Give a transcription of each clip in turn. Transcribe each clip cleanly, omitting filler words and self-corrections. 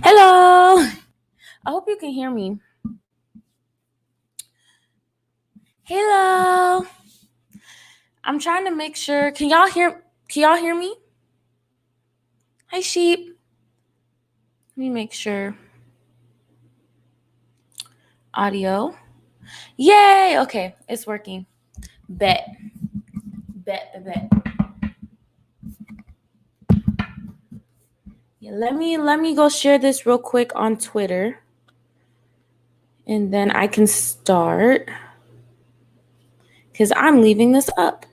Hello. I hope you can hear me. Hello. I'm trying to make sure. Can y'all hear me? Hi, sheep. Let me make sure. Audio. Yay. Okay, it's working. Bet. Yeah, let me go share this real quick on Twitter. And then I can start. Because I'm leaving this up.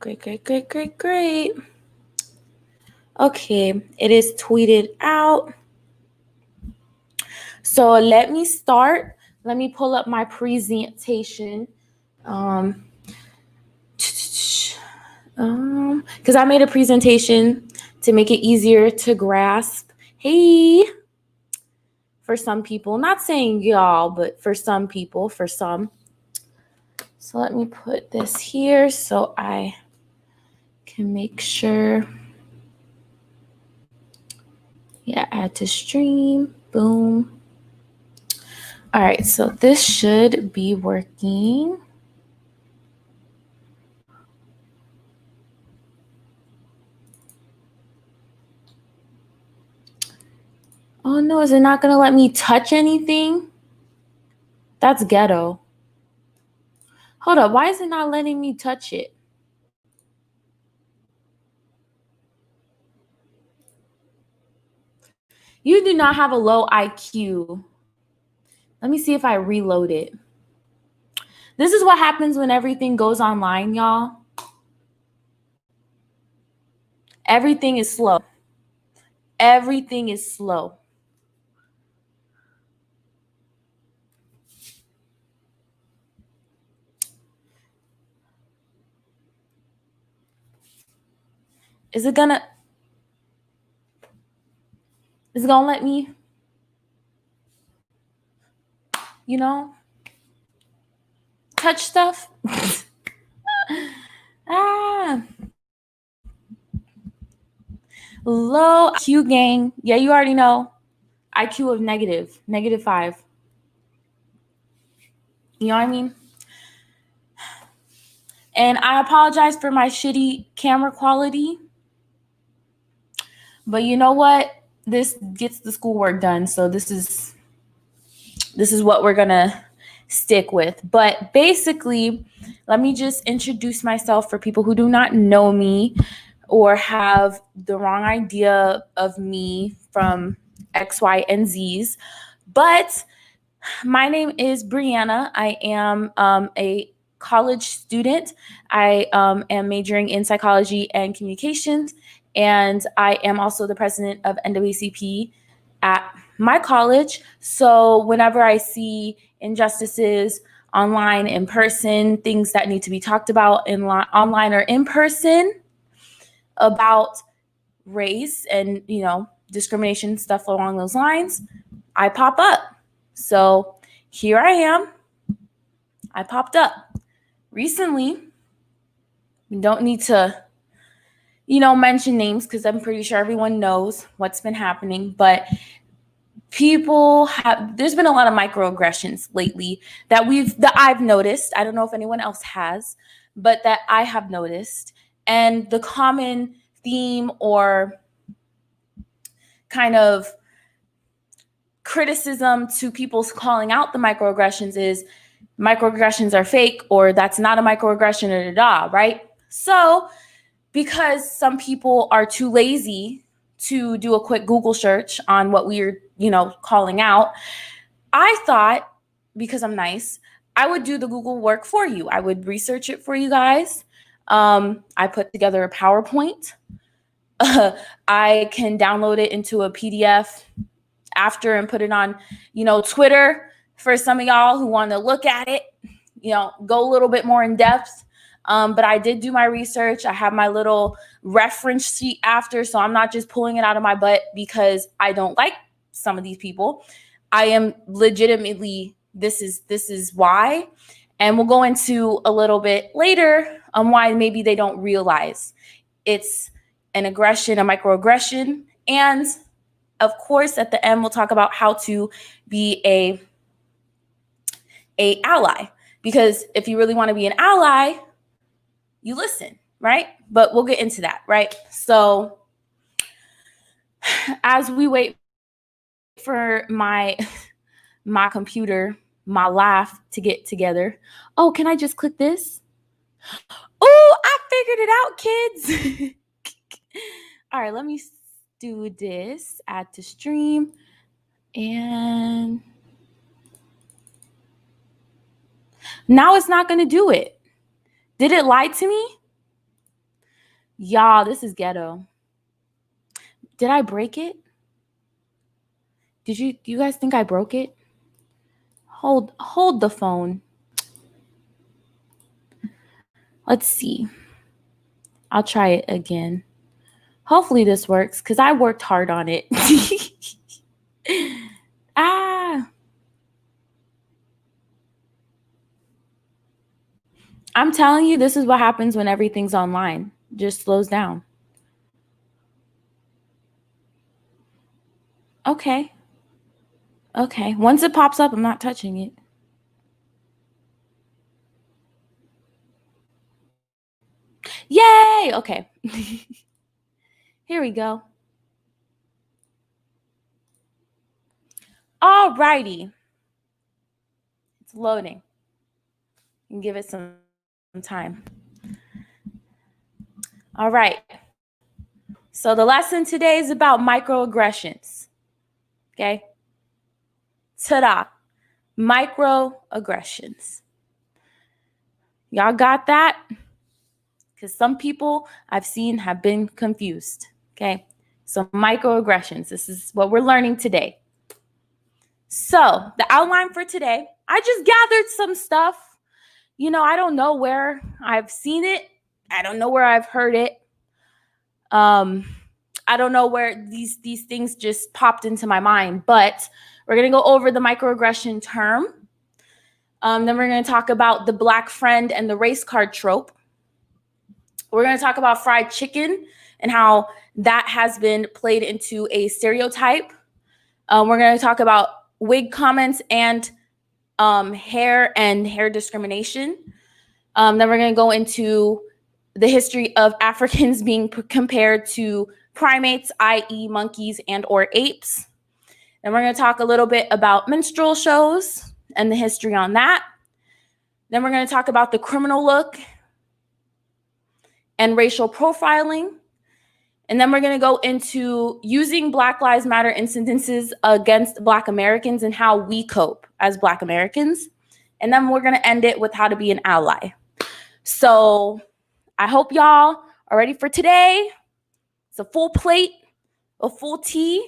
Great. Okay, it is tweeted out. So let me start. Let me pull up my presentation. Because I made a presentation to make it easier to grasp. Hey, for some people, not saying y'all, but for some people, for some. So let me put this here so I can make sure. Yeah, add to stream. Boom. All right, so this should be working. Oh no, is it not gonna let me touch anything? That's ghetto. Hold up, why is it not letting me touch it? You do not have a low IQ. Let me see if I reload it. This is what happens when everything goes online, y'all. Everything is slow. Everything is slow. Is it gonna let me, touch stuff? Low IQ gang. Yeah, you already know. IQ of -5. You know what I mean? And I apologize for my shitty camera quality. But you know what? This gets the schoolwork done. So this is what we're going to stick with. But basically, let me just introduce myself for people who do not know me or have the wrong idea of me from X, Y, and Z's. But my name is Brianna. I am a college student. I am majoring in psychology and communications, and I am also the president of NAACP at my college. So whenever I see injustices online, in person, things that need to be talked about online or in person about race and, discrimination, stuff along those lines, I pop up. So here I am. I popped up recently. We don't need to, mention names because I'm pretty sure everyone knows what's been happening. But there's been a lot of microaggressions lately that I've noticed. I don't know if anyone else has, but that I have noticed. And the common theme or kind of criticism to people calling out the microaggressions is microaggressions are fake, or that's not a microaggression, or right? So because some people are too lazy to do a quick Google search on what we're, calling out, I thought, because I'm nice, I would do the Google work for you. I would research it for you guys. I put together a PowerPoint. I can download it into a PDF after and put it on, Twitter for some of y'all who want to look at it, go a little bit more in depth. But I did do my research. I have my little reference sheet after, so I'm not just pulling it out of my butt because I don't like some of these people. I am legitimately, this is why. And we'll go into a little bit later on why maybe they don't realize it's an aggression, a microaggression. And of course, at the end, we'll talk about how to be a ally. Because if you really want to be an ally, you listen, right? But we'll get into that, right? So as we wait for my computer, my life to get together. Oh, can I just click this? Oh, I figured it out, kids. All right, let me do this. Add to stream. And now it's not going to do it. Did it lie to me? Y'all, this is ghetto. Did I break it? Do you guys think I broke it? Hold the phone. Let's see. I'll try it again. Hopefully this works because I worked hard on it. I'm telling you, this is what happens when everything's online. Just slows down. Okay. Once it pops up, I'm not touching it. Yay! Okay. Here we go. All righty. It's loading. You can give it some time. All right. So the lesson today is about microaggressions. Okay? Ta-da. Microaggressions. Y'all got that? Because some people I've seen have been confused. Okay? So microaggressions. This is what we're learning today. So the outline for today, I just gathered some stuff. I don't know where I've seen it. I don't know where I've heard it. I don't know where these things just popped into my mind, but we're going to go over the microaggression term. Then we're going to talk about the black friend and the race card trope. We're going to talk about fried chicken and how that has been played into a stereotype. We're going to talk about wig comments and hair discrimination. Then we're going to go into the history of Africans being compared to primates, i.e. monkeys and or apes. Then we're going to talk a little bit about minstrel shows and the history on that. Then we're going to talk about the criminal look and racial profiling. And then we're going to go into using Black Lives Matter incidences against Black Americans and how we cope as Black Americans. And then we're going to end it with how to be an ally. So I hope y'all are ready for today. It's a full plate, a full tea,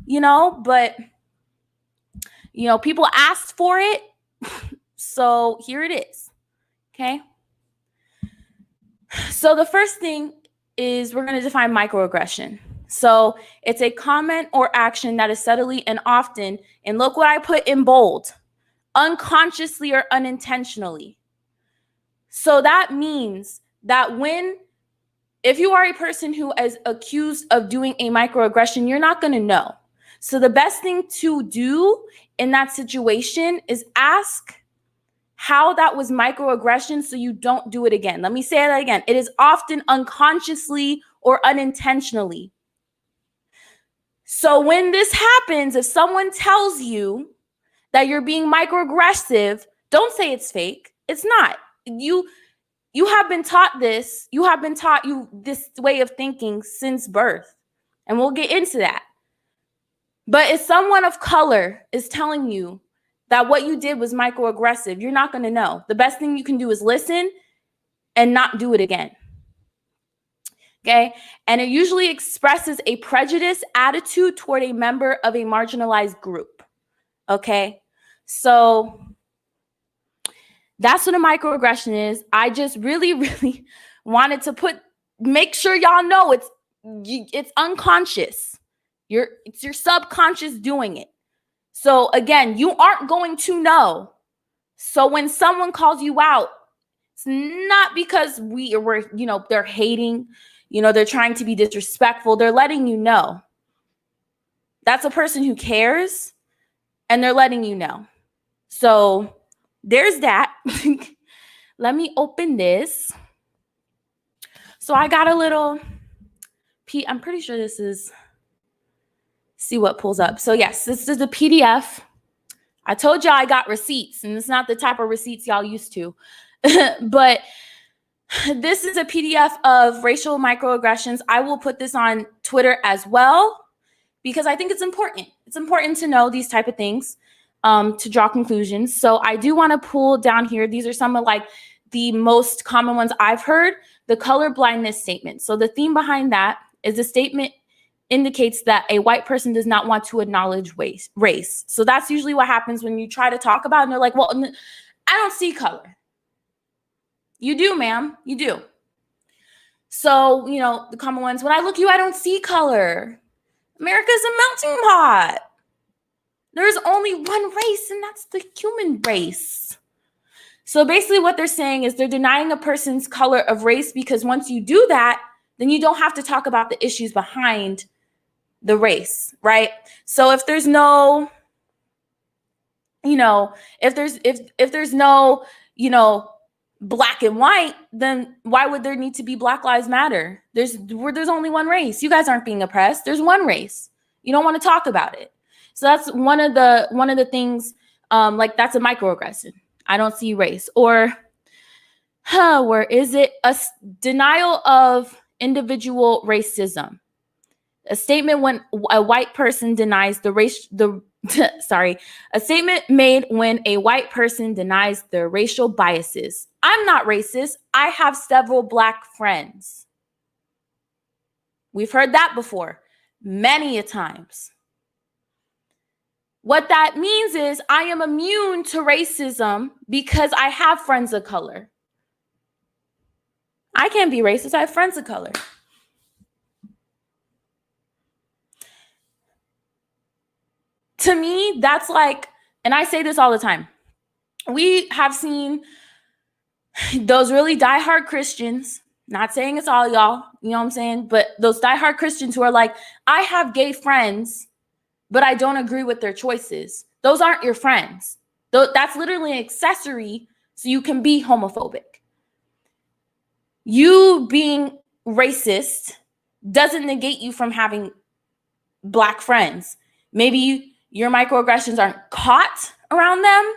but, people asked for it. So here it is. Okay. So the first thing is we're going to define microaggression. So it's a comment or action that is subtly and often, and look what I put in bold, unconsciously or unintentionally. So that means that if you are a person who is accused of doing a microaggression, you're not going to know. So the best thing to do in that situation is ask how that was microaggression so you don't do it again. Let me say that again. It is often unconsciously or unintentionally. So when this happens, if someone tells you that you're being microaggressive, don't say it's fake. It's not. You have been taught this. You have been taught this way of thinking since birth. And we'll get into that. But if someone of color is telling you that what you did was microaggressive, you're not going to know. The best thing you can do is listen and not do it again. Okay? And it usually expresses a prejudiced attitude toward a member of a marginalized group. Okay? So that's what a microaggression is. I just really wanted to make sure y'all know it's unconscious. It's your subconscious doing it. So again, you aren't going to know. So when someone calls you out, it's not because they're hating, they're trying to be disrespectful. They're letting you know. That's a person who cares, and they're letting you know. So there's that. Let me open this. So I got a little, I'm pretty sure this is, see what pulls up. So yes, this is a PDF. I told y'all I got receipts, and it's not the type of receipts y'all used to. But this is a PDF of racial microaggressions. I will put this on Twitter as well, because I think it's important. It's important to know these type of things, to draw conclusions. So I do want to pull down here. These are some of the most common ones I've heard. The color blindness statement. So the theme behind that is the statement indicates that a white person does not want to acknowledge race. So that's usually what happens when you try to talk about it, and they're like, well, I don't see color. You do, ma'am. You do. So, the common ones, when I look at you, I don't see color. America's a melting pot. There's only one race, and that's the human race. So basically what they're saying is they're denying a person's color of race, because once you do that, then you don't have to talk about the issues behind the race, right? So if there's no, if there's no, black and white, then why would there need to be Black Lives Matter? There's only one race. You guys aren't being oppressed. There's one race. You don't want to talk about it. So that's one of the things, that's a microaggression. I don't see race. Or, where is it? A denial of individual racism. A statement when a white person denies a statement made when a white person denies their racial biases. I'm not racist. I have several Black friends. We've heard that before many a times. What that means is I am immune to racism because I have friends of color. I can't be racist. I have friends of color. To me, that's and I say this all the time. We have seen those really diehard Christians, not saying it's all y'all, you know what I'm saying? But those diehard Christians who are like, I have gay friends, but I don't agree with their choices. Those aren't your friends. That's literally an accessory so you can be homophobic. You being racist doesn't negate you from having Black friends. Maybe your microaggressions aren't caught around them.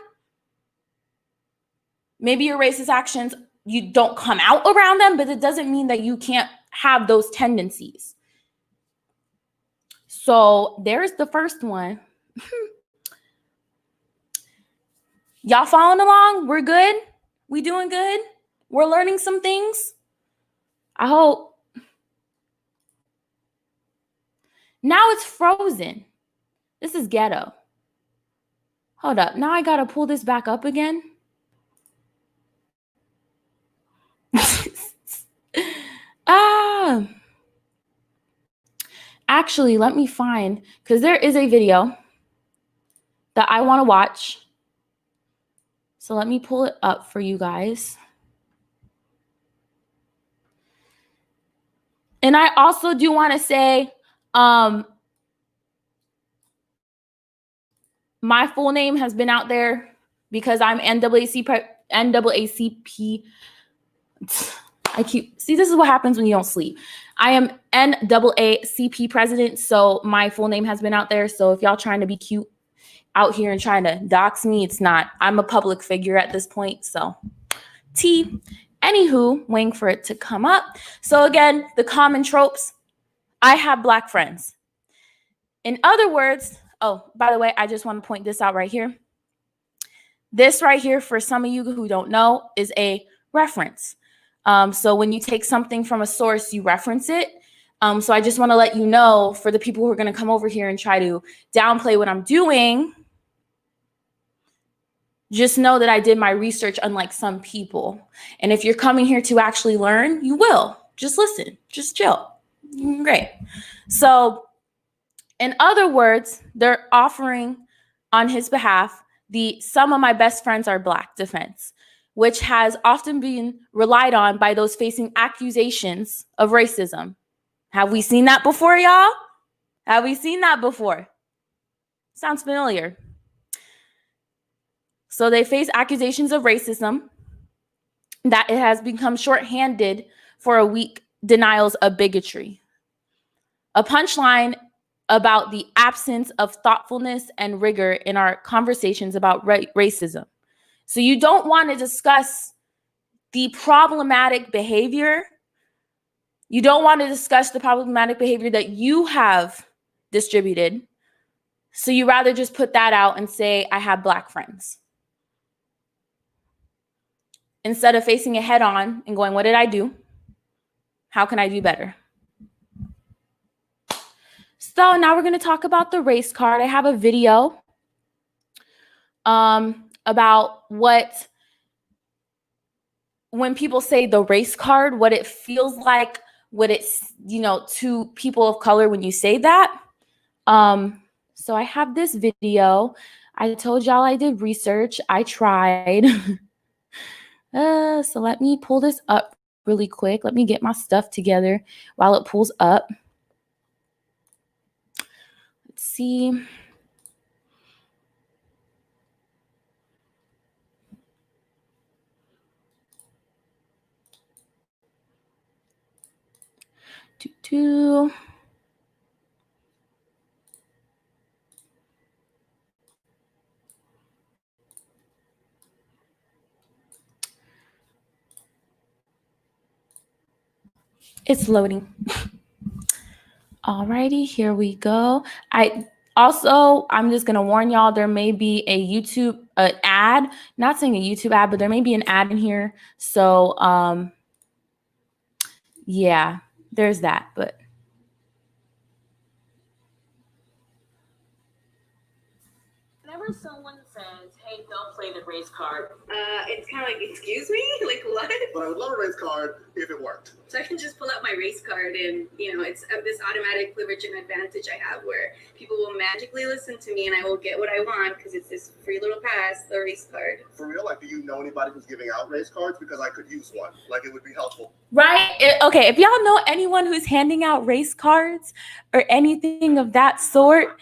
Maybe your racist actions, you don't come out around them, but it doesn't mean that you can't have those tendencies. So there's the first one. Y'all following along? We're good? We doing good? We're learning some things? I hope. Now it's frozen. This is ghetto. Hold up. Now I got to pull this back up again. Actually, let me find, because there is a video that I want to watch. So let me pull it up for you guys. And I also do want to say, my full name has been out there because I'm NAACP. See, this is what happens when you don't sleep. I am NAACP president, so my full name has been out there. So if y'all trying to be cute out here and trying to dox me, it's not. I'm a public figure at this point, so Anywho, waiting for it to come up. So again, the common tropes. I have Black friends. In other words, oh, by the way, I just want to point this out right here. This right here, for some of you who don't know, is a reference. So when you take something from a source, you reference it. So I just want to let you know, for the people who are going to come over here and try to downplay what I'm doing, just know that I did my research, unlike some people. And if you're coming here to actually learn, you will. Just listen, just chill. Great. So in other words, they're offering on his behalf the "some of my best friends are Black" defense, which has often been relied on by those facing accusations of racism. Have we seen that before, y'all? Have we seen that before? Sounds familiar. So they face accusations of racism, that it has become shorthanded for a weak denials of bigotry. A punchline about the absence of thoughtfulness and rigor in our conversations about racism. So you don't want to discuss the problematic behavior. You don't want to discuss the problematic behavior that you have distributed. So you rather just put that out and say, I have Black friends, instead of facing it head on and going, what did I do? How can I do better? So now we're going to talk about the race card. I have a video about what, when people say the race card, what it feels like, what it's, to people of color when you say that. So I have this video. I told y'all I did research. I tried. So let me pull this up really quick. Let me get my stuff together while it pulls up. Let's see. It's loading. Alrighty, here we go. I'm just gonna warn y'all, there may be a YouTube ad. Not saying a YouTube ad, but there may be an ad in here. So yeah, there's that. But whenever someone says, hey, don't play the race card, it's kind of like, excuse me? Like, what? But I would love a race card if it worked. So I can just pull out my race card and, it's this automatic privilege and advantage I have where people will magically listen to me and I will get what I want because it's this free little pass, the race card. For real? Like, do you know anybody who's giving out race cards? Because I could use one. Like, it would be helpful. Right? Okay, if y'all know anyone who's handing out race cards or anything of that sort,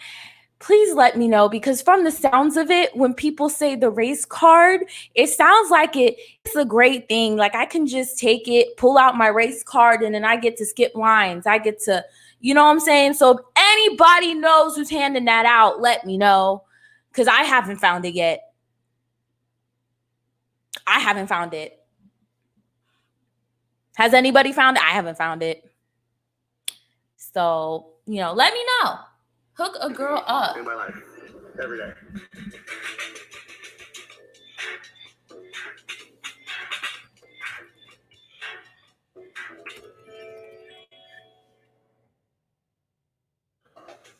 please let me know, because from the sounds of it, when people say the race card, it sounds like it's a great thing. Like I can just take it, pull out my race card, and then I get to skip lines. I get to, you know what I'm saying? So if anybody knows who's handing that out, let me know, because I haven't found it yet. I haven't found it. Has anybody found it? I haven't found it. So, let me know. Hook a girl up. In my life, every day.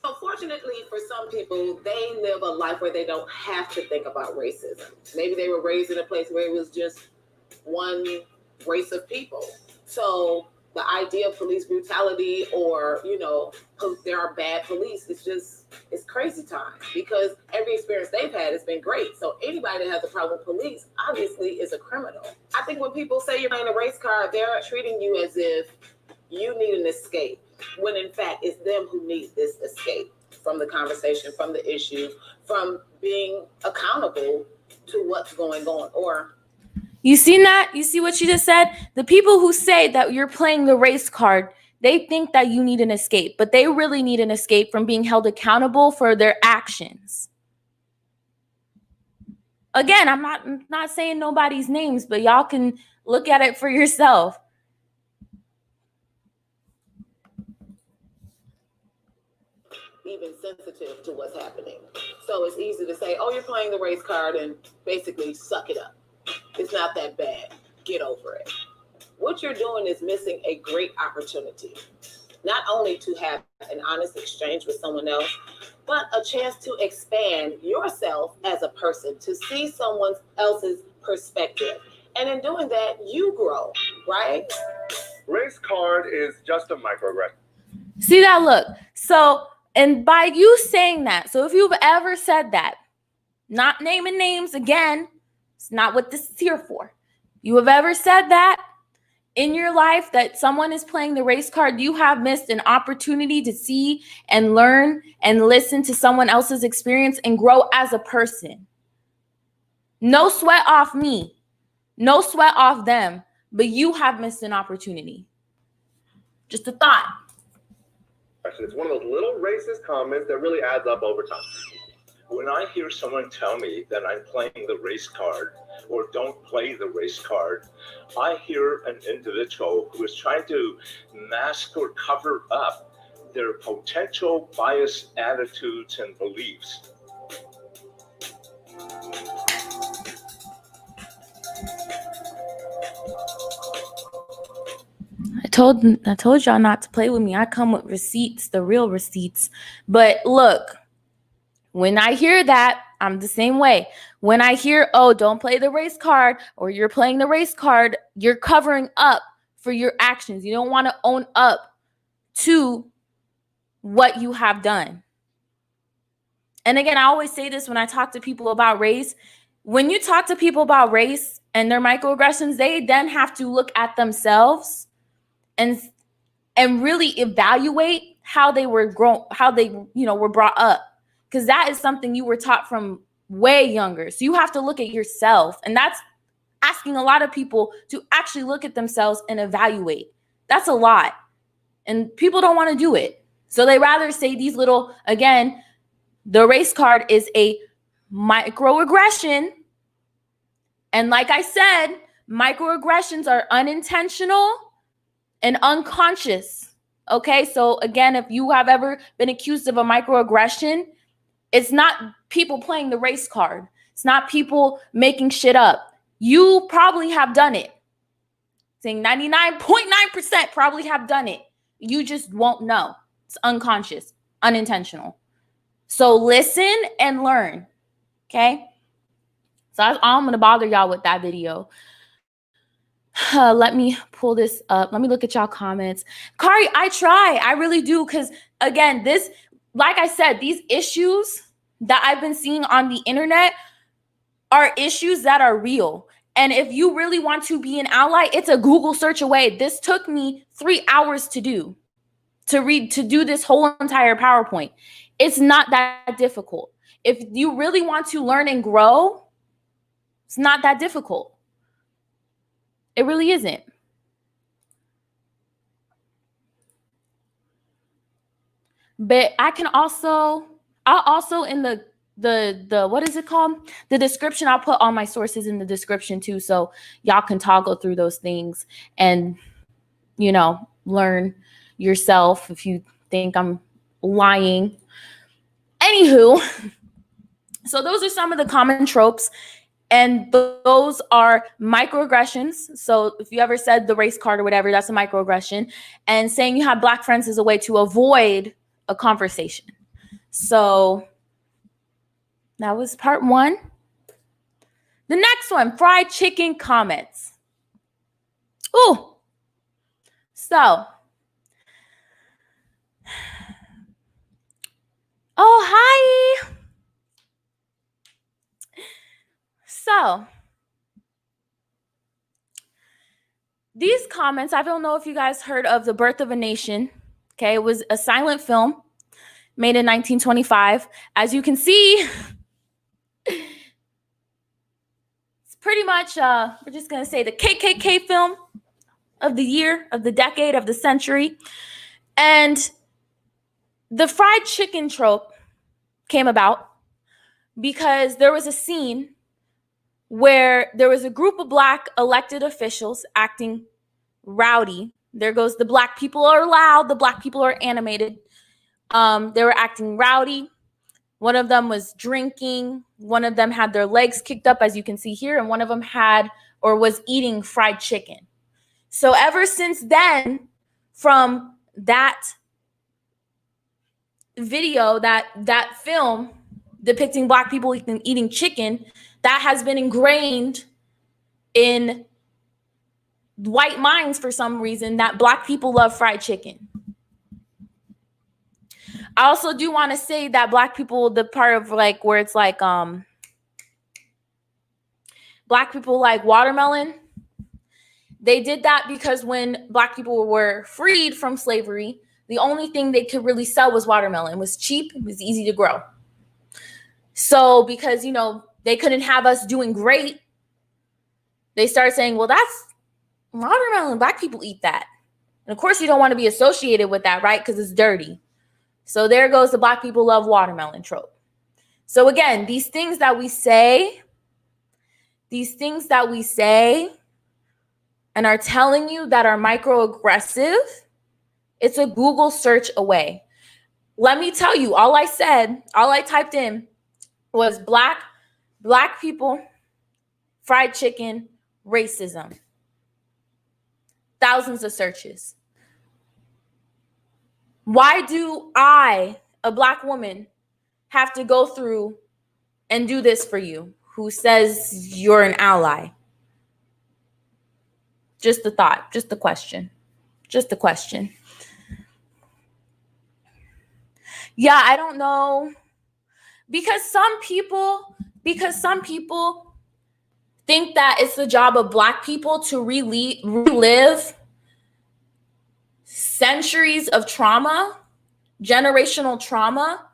Unfortunately, for some people, they live a life where they don't have to think about racism. Maybe they were raised in a place where it was just one race of people. So the idea of police brutality or, there are bad police, it's crazy time because every experience they've had has been great. So anybody that has a problem with police obviously is a criminal. I think when people say you're playing a race card, they're treating you as if you need an escape, when in fact it's them who need this escape from the conversation, from the issues, from being accountable to what's going on. Or you seen that? You see what she just said? The people who say that you're playing the race card, they think that you need an escape, but they really need an escape from being held accountable for their actions. Again, I'm not saying nobody's names, but y'all can look at it for yourself. even sensitive to what's happening. So it's easy to say, oh, you're playing the race card and basically suck it up. It's not that bad. Get over it. What you're doing is missing a great opportunity, not only to have an honest exchange with someone else, but a chance to expand yourself as a person, to see someone else's perspective. And in doing that, you grow, right? Race card is just a microaggression. See that? Look. So, and by you saying that, so if you've ever said that, not naming names again, it's not what this is here for. You have ever said that in your life that someone is playing the race card, you have missed an opportunity to see and learn and listen to someone else's experience and grow as a person. No sweat off me. No sweat off them. But you have missed an opportunity. Just a thought. It's one of those little racist comments that really adds up over time. When I hear someone tell me that I'm playing the race card or don't play the race card, I hear an individual who is trying to mask or cover up their potential biased attitudes and beliefs. I told y'all not to play with me. I come with receipts, the real receipts. But look, when I hear that, I'm the same way. When I hear, oh, don't play the race card, or you're playing the race card, you're covering up for your actions. You don't want to own up to what you have done. And again, I always say this when I talk to people about race. When you talk to people about race and their microaggressions, they then have to look at themselves and really evaluate how they were grown, how they, were brought up. Because that is something you were taught from way younger. So you have to look at yourself. And that's asking a lot of people to actually look at themselves and evaluate. That's a lot. And people don't want to do it. So they rather say these little, again, the race card is a microaggression. And like I said, microaggressions are unintentional and unconscious. Okay, so again, if you have ever been accused of a microaggression, it's not people playing the race card. It's not people making shit up. You probably have done it. Saying 99.9% probably have done it. You just won't know. It's unconscious, unintentional. So listen and learn. Okay? So I'm going to bother y'all with that video. Let me pull this up. Let me look at y'all comments. Kari, I try. I really do. Because again, this, like I said, these issues that I've been seeing on the internet are issues that are real. And if you really want to be an ally, it's a Google search away. This took me 3 hours to do this whole entire PowerPoint. It's not that difficult. If you really want to learn and grow, it's not that difficult. It really isn't. But I'll also in the what is it called? The description, I'll put all my sources in the description too. So y'all can toggle through those things and, learn yourself if you think I'm lying. Anywho, so those are some of the common tropes. And those are microaggressions. So if you ever said the race card or whatever, that's a microaggression. And saying you have Black friends is a way to avoid a conversation. So that was part 1. The next one, fried chicken comments. Ooh. So. Oh, hi. So, these comments, I don't know if you guys heard of The Birth of a Nation. Okay, it was a silent film made in 1925. As you can see, it's pretty much, we're just going to say the KKK film of the year, of the decade, of the century. And the fried chicken trope came about because there was a scene where there was a group of Black elected officials acting rowdy. There goes the Black people are loud, the Black people are animated. They were acting rowdy. One of them was drinking. One of them had their legs kicked up, as you can see here. And one of them had or was eating fried chicken. So ever since then, from that video, that film depicting Black people eating chicken, that has been ingrained in white minds for some reason, that Black people love fried chicken. I also do want to say that Black people, the part of like where it's like Black people like watermelon, they did that because when Black people were freed from slavery, the only thing they could really sell was watermelon. It was cheap, it was easy to grow. So because, you know, they couldn't have us doing great, they started saying, well, that's watermelon. Black people eat that. And of course, you don't want to be associated with that, right? Because it's dirty. So there goes the Black people love watermelon trope. So again, these things that we say and are telling you that are microaggressive, it's a Google search away. Let me tell you, all I typed in was black people, fried chicken, racism. Thousands of searches. Why do I, a Black woman, have to go through and do this for you, who says you're an ally? Just a thought, just a question. Yeah, I don't know. Because some people think that it's the job of Black people to relive centuries of trauma, generational trauma,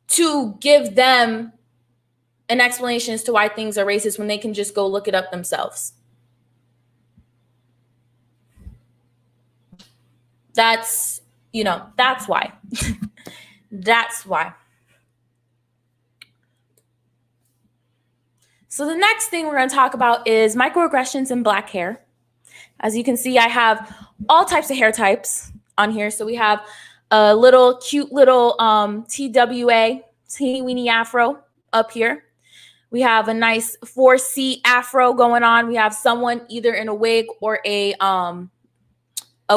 to give them an explanation as to why things are racist when they can just go look it up themselves. That's why. That's why. So the next thing we're going to talk about is microaggressions in Black hair. As you can see, I have all types of hair types on here. So we have a cute little TWA, teeny weeny afro up here. We have a nice 4C afro going on. We have someone either in a wig or a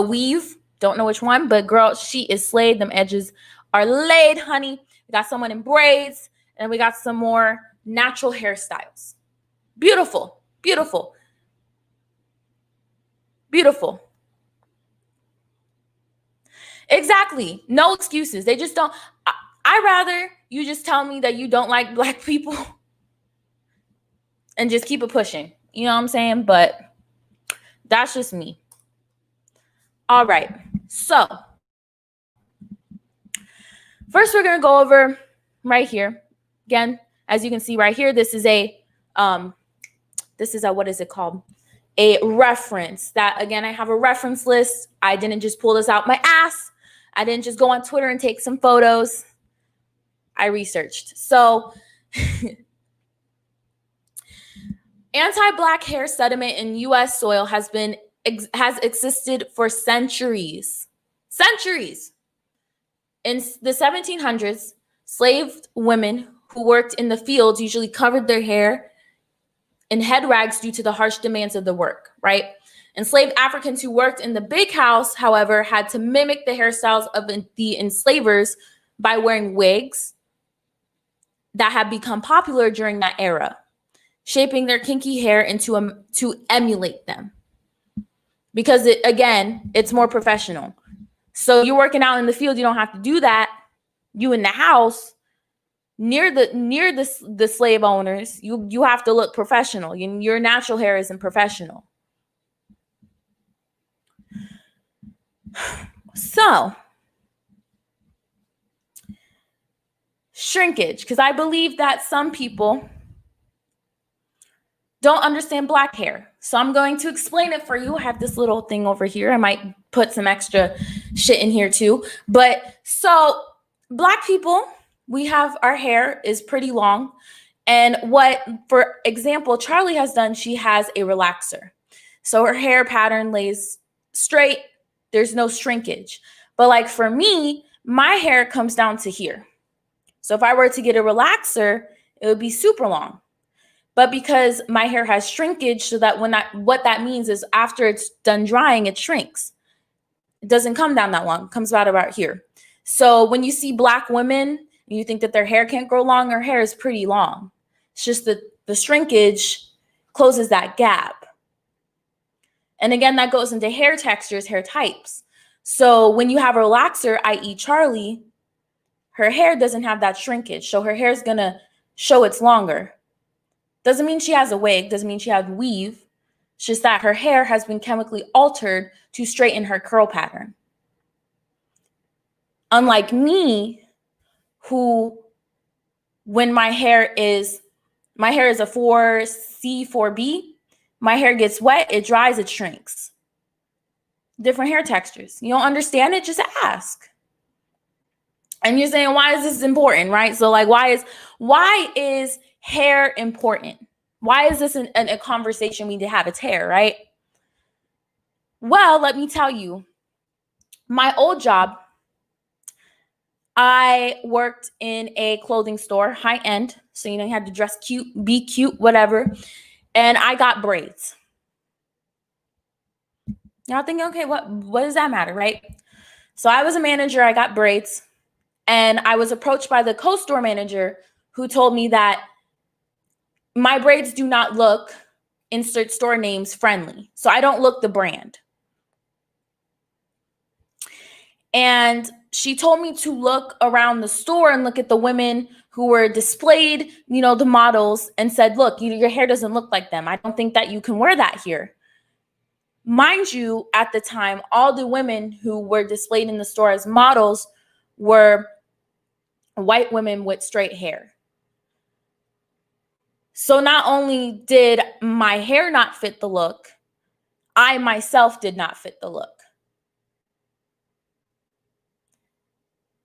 weave. Don't know which one, but girl, she is slayed. Them edges are laid, honey. We got someone in braids, and we got some more natural hairstyles. Beautiful, beautiful, beautiful. Exactly. No excuses. They just don't. I'd rather you just tell me that you don't like Black people and just keep it pushing. You know what I'm saying? But that's just me. All right. So first, we're going to go over right here. Again, as you can see right here, this is a what is it called? A reference. That, again, I have a reference list. I didn't just pull this out my ass. I didn't just go on Twitter and take some photos. I researched. So anti-Black hair sediment in U.S. soil has existed for centuries. Centuries. In the 1700s, enslaved women who worked in the fields usually covered their hair in head rags due to the harsh demands of the work, right? Enslaved Africans who worked in the big house, however, had to mimic the hairstyles of the enslavers by wearing wigs that had become popular during that era, shaping their kinky hair to emulate them. Because it's more professional. So you're working out in the field, you don't have to do that. You in the house near the slave owners, you have to look professional. Your natural hair isn't professional. So shrinkage, because I believe that some people don't understand Black hair. So I'm going to explain it for you. I have this little thing over here. I might put some extra shit in here too. But so Black people, we have our hair is pretty long. And what, for example, Charlie has done, she has a relaxer. So her hair pattern lays straight. There's no shrinkage. But like for me, My hair comes down to here. So if I were to get a relaxer, it would be super long. But because my hair has shrinkage, so that what that means is after it's done drying, it shrinks. It doesn't come down that long. It comes about here. So when you see Black women and you think that their hair can't grow long, their hair is pretty long. It's just that the shrinkage closes that gap. And again, that goes into hair textures, hair types. So when you have a relaxer, i.e. Charlie, her hair doesn't have that shrinkage. So her hair is going to show it's longer. Doesn't mean she has a wig. Doesn't mean she has weave. It's just that her hair has been chemically altered to straighten her curl pattern. Unlike me, who, when my hair is a 4C, 4B, my hair gets wet, it dries, it shrinks. Different hair textures. You don't understand it? Just ask. And you're saying, why is this important, right? So like, why is hair important? Why is this a conversation we need to have? It's hair, right? Well, let me tell you, my old job, I worked in a clothing store, high end. So, you had to dress cute, be cute, whatever. And I got braids. Y'all thinking, okay, what does that matter, right? So I was a manager, I got braids. And I was approached by the co-store manager who told me that my braids do not look, insert store names, friendly. So I don't look the brand. And she told me to look around the store and look at the women who were displayed, the models, and said, look, your hair doesn't look like them. I don't think that you can wear that here. Mind you, at the time, all the women who were displayed in the store as models were white women with straight hair. So not only did my hair not fit the look, I myself did not fit the look.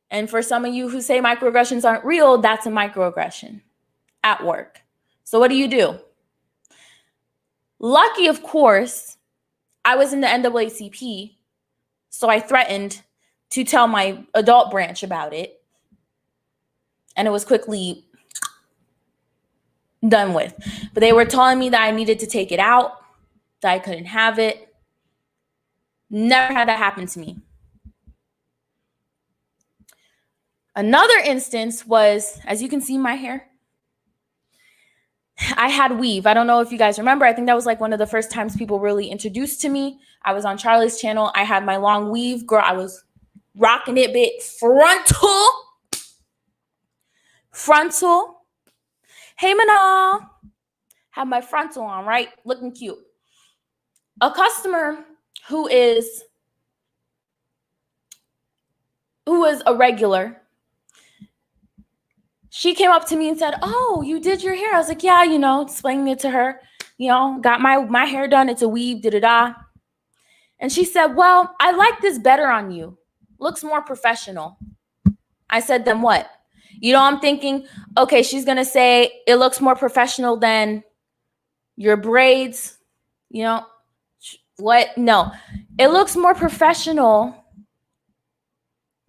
And for some of you who say microaggressions aren't real, that's a microaggression at work. So what do? Lucky, of course, I was in the NAACP, so I threatened to tell my adult branch about it. And it was quickly done with. But they were telling me that I needed to take it out, that I couldn't have it. Never had that happen to me. Another instance was, as you can see my hair, I had weave. I don't know if you guys remember. I think that was like one of the first times people really introduced to me. I was on Charlie's channel. I had my long weave. Girl, I was rocking it bit frontal. Hey, Manal. Have my frontal on, right? Looking cute. A customer who is a regular, she came up to me and said, oh, you did your hair. I was like, yeah, explaining it to her, got my hair done. It's a weave, da-da-da. And she said, well, I like this better on you. Looks more professional. I said, then what? I'm thinking, okay, she's going to say it looks more professional than your braids. What? No, it looks more professional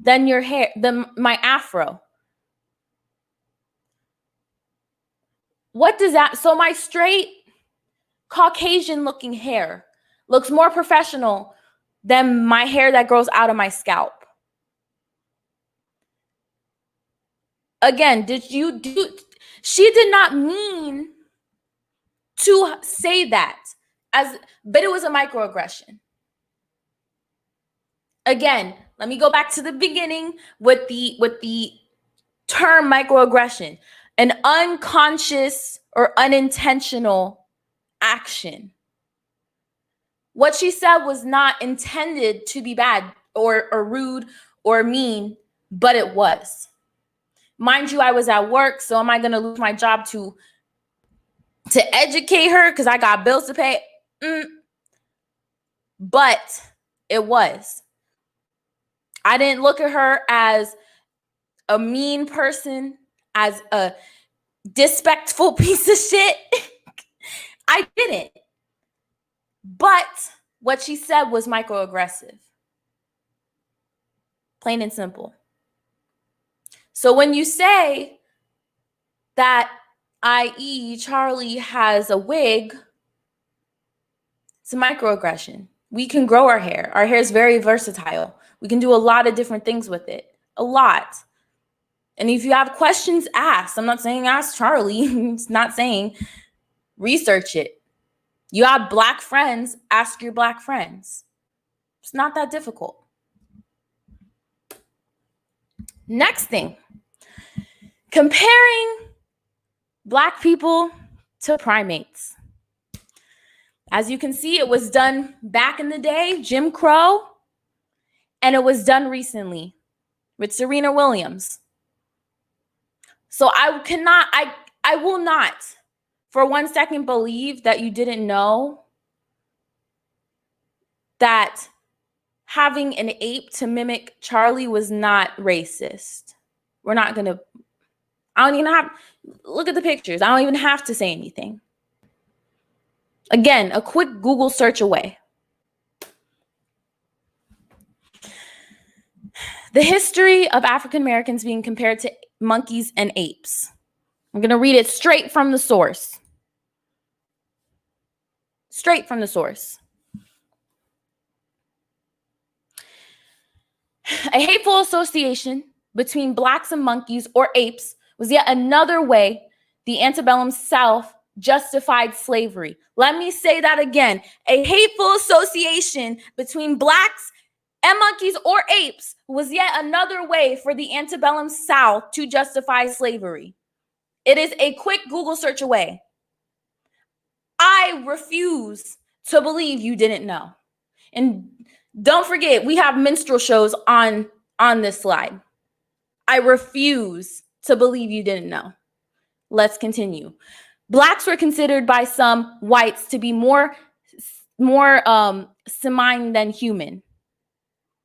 than your hair, than my afro. What does that? So my straight Caucasian looking hair looks more professional than my hair that grows out of my scalp. Again, she did not mean to say that, but it was a microaggression. Again, let me go back to the beginning with the term microaggression, an unconscious or unintentional action. What she said was not intended to be bad or rude or mean, but it was. Mind you, I was at work, so am I going to lose my job to educate her because I got bills to pay? But it was. I didn't look at her as a mean person, as a disrespectful piece of shit. I didn't. But what she said was microaggressive. Plain and simple. So when you say that, i.e., Charlie has a wig, it's a microaggression. We can grow our hair. Our hair is very versatile. We can do a lot of different things with it. A lot. And if you have questions, ask. I'm not saying ask Charlie. It's not saying research it. You have Black friends, ask your Black friends. It's not that difficult. Next thing, comparing Black people to primates. As you can see, it was done back in the day, Jim Crow, and it was done recently with Serena Williams. So I will not for 1 second believe that you didn't know that having an ape to mimic Charlie was not racist. I don't even have, look at the pictures. I don't even have to say anything. Again, a quick Google search away. The history of African Americans being compared to monkeys and apes. I'm going to read it straight from the source. Straight from the source. A hateful association between Blacks and monkeys or apes was yet another way the antebellum South justified slavery. Let me say that again. A hateful association between Blacks and monkeys or apes was yet another way for the antebellum South to justify slavery. It is a quick Google search away. I refuse to believe you didn't know. And don't forget, we have minstrel shows on this slide. I refuse to believe you didn't know. Let's continue. Blacks were considered by some whites to be more semine than human,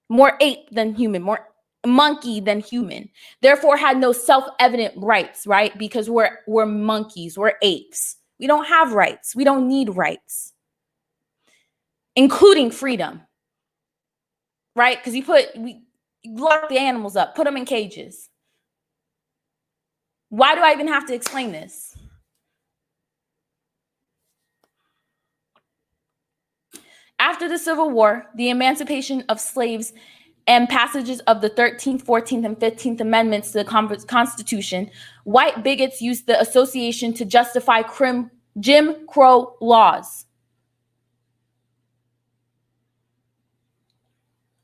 more ape than human, more monkey than human. Therefore, had no self-evident rights, right? Because we're monkeys, we're apes. We don't have rights. We don't need rights, including freedom, right? Because you lock the animals up, put them in cages. Why do I even have to explain this? After the Civil War, the emancipation of slaves and passages of the 13th, 14th, and 15th Amendments to the Constitution, white bigots used the association to justify Jim Crow laws.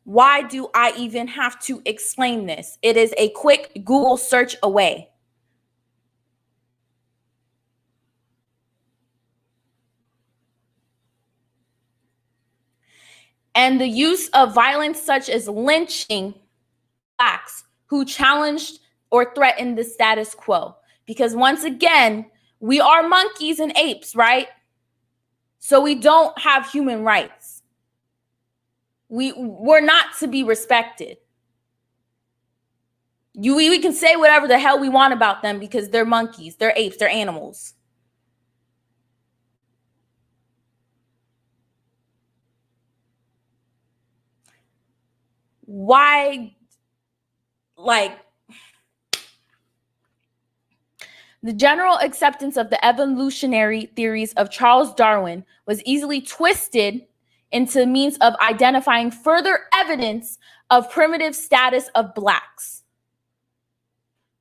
Why do I even have to explain this? It is a quick Google search away. And the use of violence such as lynching Blacks who challenged or threatened the status quo. Because once again, we are monkeys and apes, right? So we don't have human rights. We're not to be respected. We can say whatever the hell we want about them because they're monkeys, they're apes, they're animals. Why, the general acceptance of the evolutionary theories of Charles Darwin was easily twisted into means of identifying further evidence of primitive status of Blacks.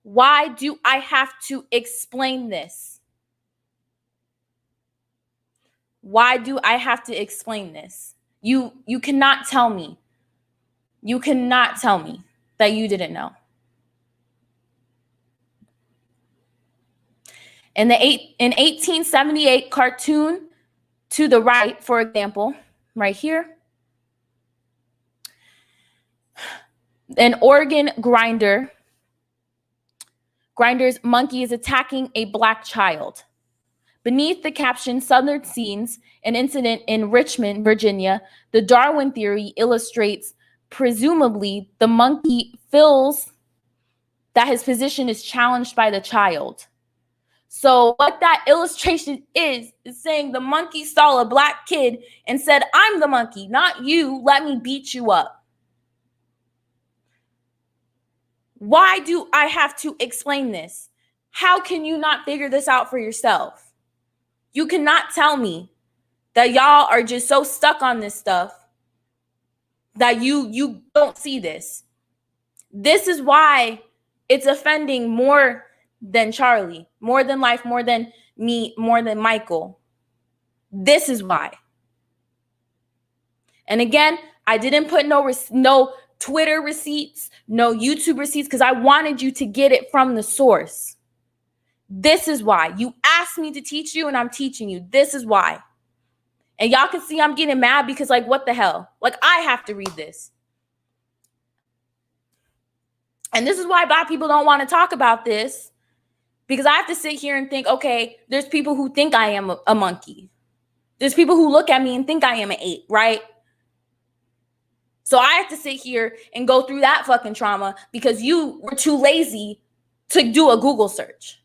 Why do I have to explain this? Why do I have to explain this? You cannot tell me. You cannot tell me that you didn't know. In 1878 cartoon to the right, for example, right here, an organ grinder's monkey is attacking a Black child. Beneath the caption, Southern Scenes, an incident in Richmond, Virginia, the Darwin theory illustrates, presumably, the monkey feels that his position is challenged by the child. So what that illustration is saying the monkey saw a Black kid and said, I'm the monkey, not you. Let me beat you up. Why do I have to explain this? How can you not figure this out for yourself? You cannot tell me that y'all are just so stuck on this stuff that you don't see this. This is why it's offending more than Charlie, more than life, more than me, more than Michael. This is why. And again, I didn't put no Twitter receipts, no YouTube receipts, because I wanted you to get it from the source. This is why. You asked me to teach you, and I'm teaching you. This is why. And y'all can see I'm getting mad because, like, what the hell? Like, I have to read this. And this is why Black people don't want to talk about this, because I have to sit here and think, okay, there's people who think I am a monkey. There's people who look at me and think I am an ape, right? So I have to sit here and go through that fucking trauma because you were too lazy to do a Google search.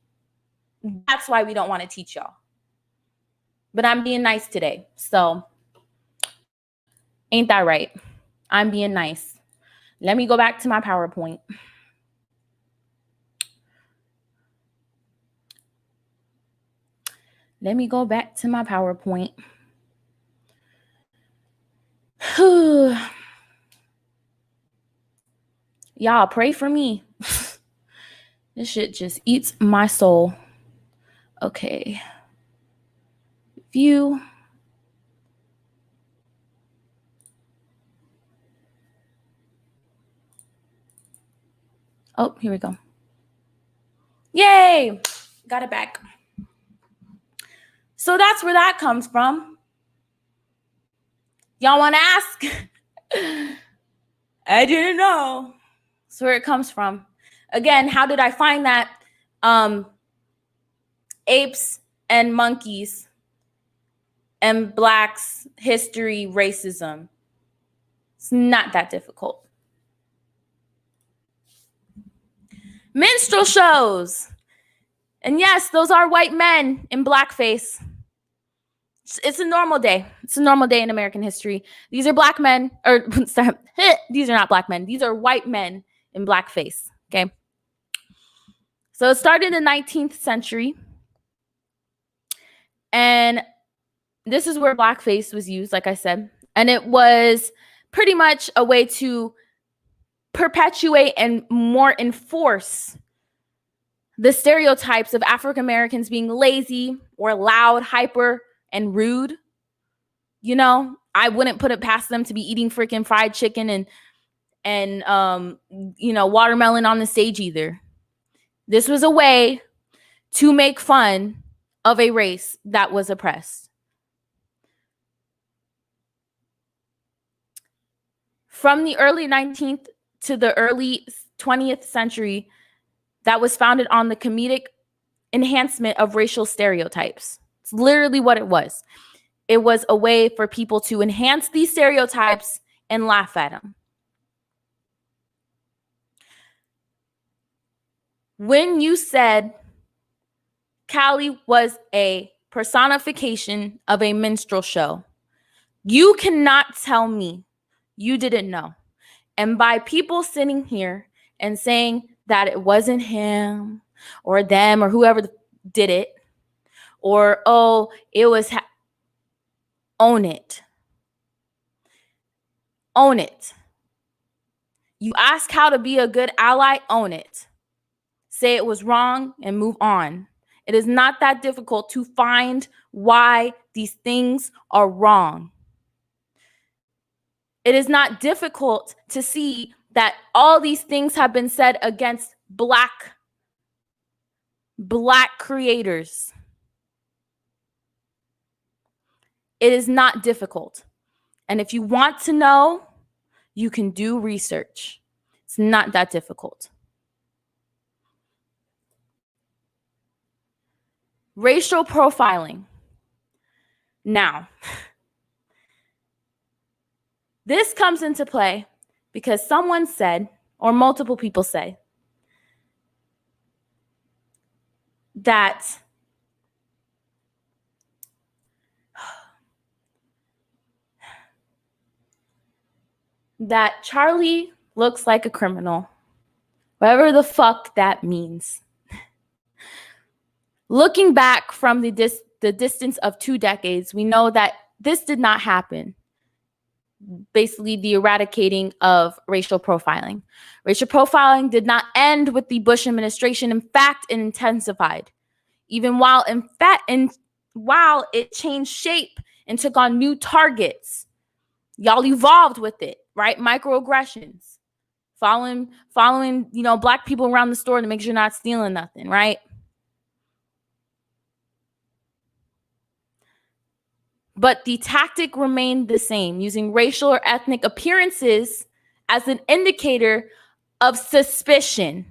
That's why we don't want to teach y'all. But I'm being nice today. So ain't that right? I'm being nice. Let me go back to my PowerPoint. Let me go back to my PowerPoint. Y'all pray for me. This shit just eats my soul. Okay. View. Oh, here we go. Yay! Got it back. So that's where that comes from. Y'all want to ask? I didn't know. That's where it comes from. Again, how did I find that? Apes and monkeys and Blacks, history, racism. It's not that difficult. Minstrel shows. And yes, those are white men in blackface. It's a normal day. It's a normal day in American history. These are black men, or sorry, these are not black men. These are white men in blackface. Okay. So it started in the 19th century. And this is where blackface was used, like I said. And it was pretty much a way to perpetuate and more enforce the stereotypes of African Americans being lazy or loud, hyper, and rude. You know, I wouldn't put it past them to be eating freaking fried chicken and watermelon on the stage either. This was a way to make fun of a race that was oppressed. From the early 19th to the early 20th century, that was founded on the comedic enhancement of racial stereotypes. It's literally what it was. It was a way for people to enhance these stereotypes and laugh at them. When you said Callie was a personification of a minstrel show, you cannot tell me you didn't know. And by people sitting here and saying that it wasn't him or them or whoever did it, or, oh, it was, own it. Own it. You ask how to be a good ally, own it. Say it was wrong and move on. It is not that difficult to find why these things are wrong. It is not difficult to see that all these things have been said against black creators. It is not difficult. And if you want to know, you can do research. It's not that difficult. Racial profiling. Now, this comes into play because someone said, or multiple people say, that Charlie looks like a criminal, Whatever the fuck that means. Looking back from the distance of 2 decades, we know that this did not happen. Basically, the eradicating of racial profiling. Racial profiling did not end with the Bush administration. In fact, it intensified. Even while it changed shape and took on new targets, y'all evolved with it, right? Microaggressions, following, Black people around the store to make sure you're not stealing nothing, right? But the tactic remained the same, using racial or ethnic appearances as an indicator of suspicion.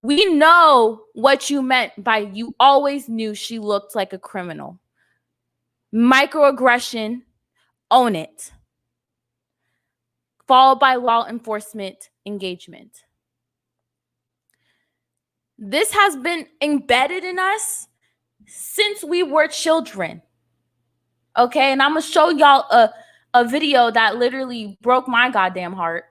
We know what you meant by you always knew she looked like a criminal. Microaggression, own it. Followed by law enforcement engagement. This has been embedded in us since we were children. Okay, and I'm going to show y'all a video that literally broke my goddamn heart.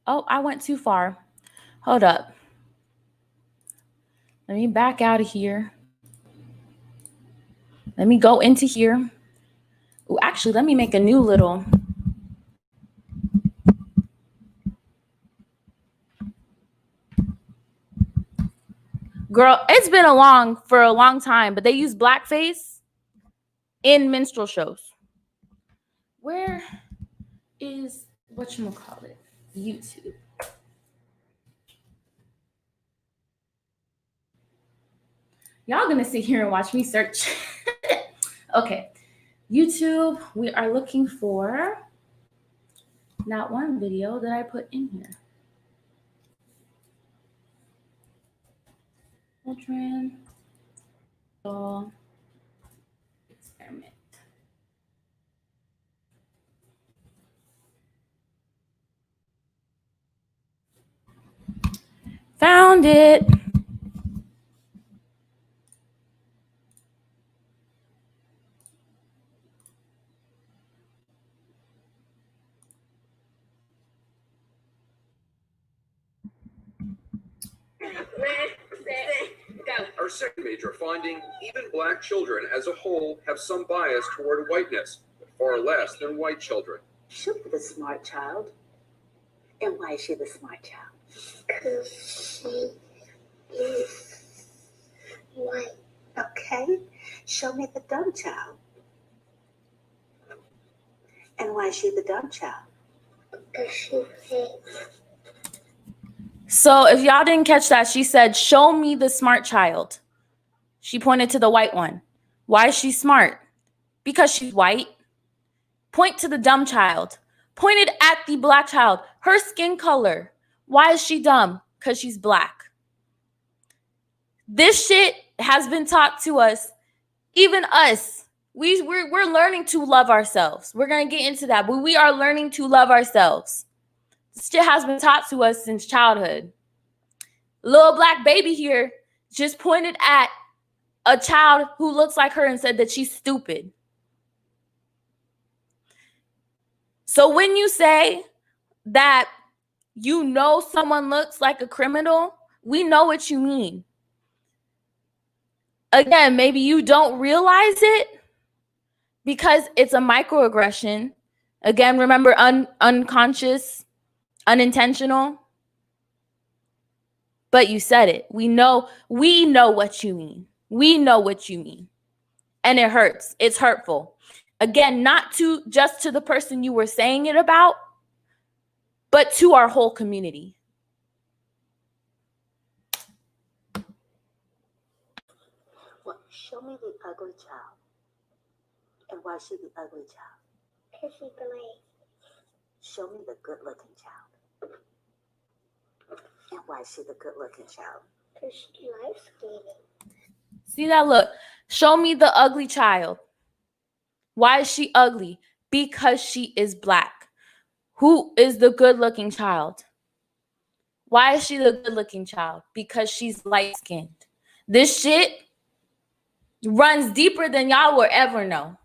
Oh, I went too far. Hold up. Let me back out of here. Let me go into here. Oh, actually, let me make a new little. Girl, it's been for a long time, but they use blackface in minstrel shows. Where is, whatchamacallit, YouTube? Y'all gonna sit here and watch me search. Okay, YouTube, we are looking for that one video that I put in here. Children experiment. Found it. Our second major finding, even Black children as a whole have some bias toward whiteness, but far less than white children. She'll be the smart child. And why is she the smart child? Because she is white. Okay. Show me the dumb child. And why is she the dumb child? Because she fakes. So if y'all didn't catch that, she said, show me the smart child. She pointed to the white one. Why is she smart? Because she's white. Point to the dumb child. Pointed at the Black child. Her skin color. Why is she dumb? Because she's Black. This shit has been taught to us. Even us. We're learning to love ourselves. We're going to get into that. But we are learning to love ourselves. This shit has been taught to us since childhood. Little Black baby here just pointed at a child who looks like her and said that she's stupid. So when you say that you know someone looks like a criminal, we know what you mean. Again, maybe you don't realize it because it's a microaggression. Again, remember unconscious, unintentional. But you said it. We know what you mean. We know what you mean. And it hurts. It's hurtful. Again, not just to the person you were saying it about, but to our whole community. Well, show me the ugly child. And why is she the ugly child? Because she black. Show me the good-looking child. And why is she the good-looking child? Because she light skinned. See that look? Show me the ugly child. Why is she ugly? Because she is Black. Who is the good-looking child? Why is she the good-looking child? Because she's light-skinned. This shit runs deeper than y'all will ever know.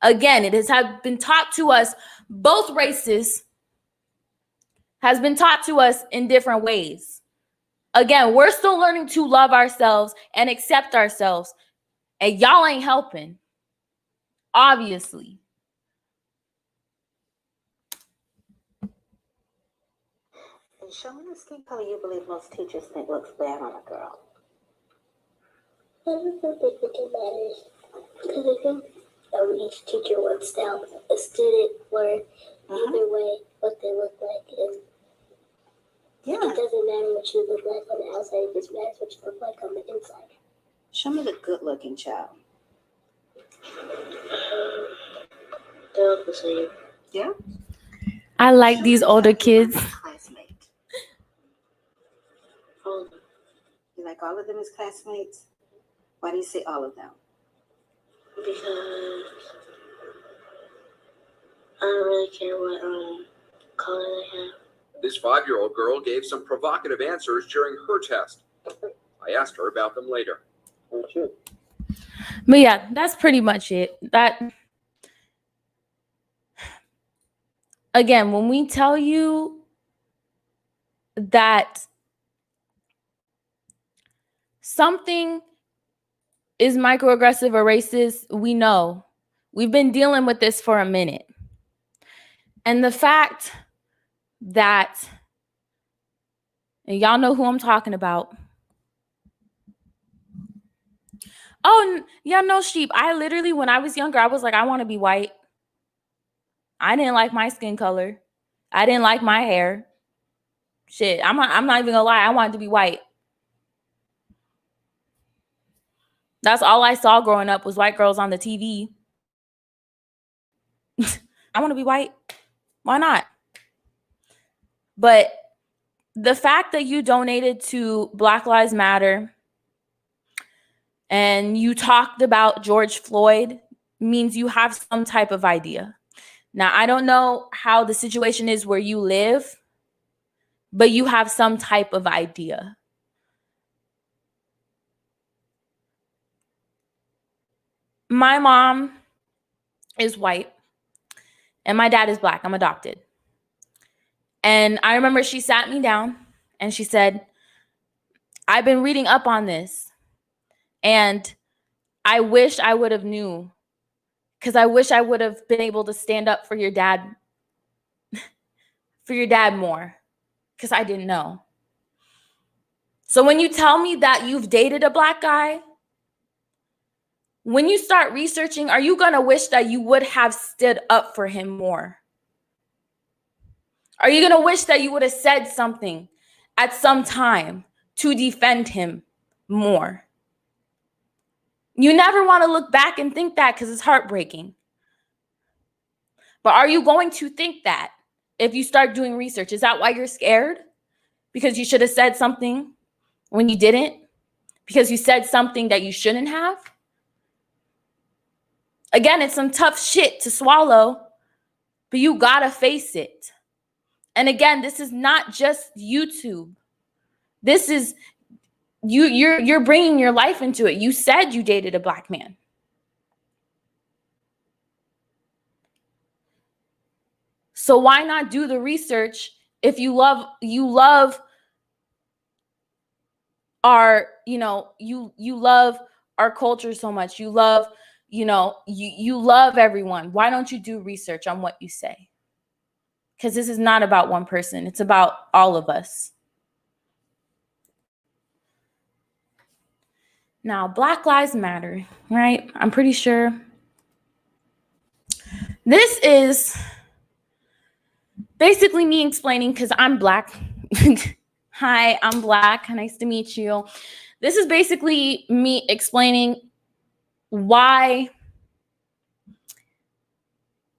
Again, it has been taught to us, both races has been taught to us in different ways. Again, we're still learning to love ourselves and accept ourselves. And y'all ain't helping, obviously. And show me the skin color you believe most teachers think looks bad on a girl. I don't think it matters. Because I think each teacher wants to help a student learn either way what they look like. And it doesn't matter what you look like on the outside, it just matters what you look like on the inside. Show me the good-looking child. They look the same. Yeah? I like these older kids. Classmate. All of them. You like all of them as classmates? Why do you say all of them? Because I don't really care what color they have. This 5-year-old girl gave some provocative answers during her test. I asked her about them later. But yeah, that's pretty much it. That, again, when we tell you that something is microaggressive or racist, we know. We've been dealing with this for a minute. And the fact that, and y'all know who I'm talking about. Oh, y'all know Sheep. I literally, when I was younger, I was like, I want to be white. I didn't like my skin color. I didn't like my hair. Shit, I'm not even gonna lie. I wanted to be white. That's all I saw growing up was white girls on the TV. I want to be white. Why not? But the fact that you donated to Black Lives Matter and you talked about George Floyd means you have some type of idea. Now, I don't know how the situation is where you live, but you have some type of idea. My mom is white and my dad is Black. I'm adopted. And I remember she sat me down and she said, I've been reading up on this and I wish I would have knew, because I wish I would have been able to stand up for your dad more, because I didn't know. So when you tell me that you've dated a Black guy, when you start researching, are you going to wish that you would have stood up for him more? Are you going to wish that you would have said something at some time to defend him more? You never want to look back and think that because it's heartbreaking. But are you going to think that if you start doing research? Is that why you're scared? Because you should have said something when you didn't? Because you said something that you shouldn't have? Again, it's some tough shit to swallow, but you gotta face it. And again, this is not just YouTube. This is you're bringing your life into it. You said you dated a Black man. So why not do the research if you love our, you love our culture so much. You love, you love everyone. Why don't you do research on what you say? Because this is not about one person. It's about all of us. Now, Black Lives Matter, right? I'm pretty sure this is basically me explaining, because I'm Black. Hi, I'm Black. Nice to meet you. This is basically me explaining why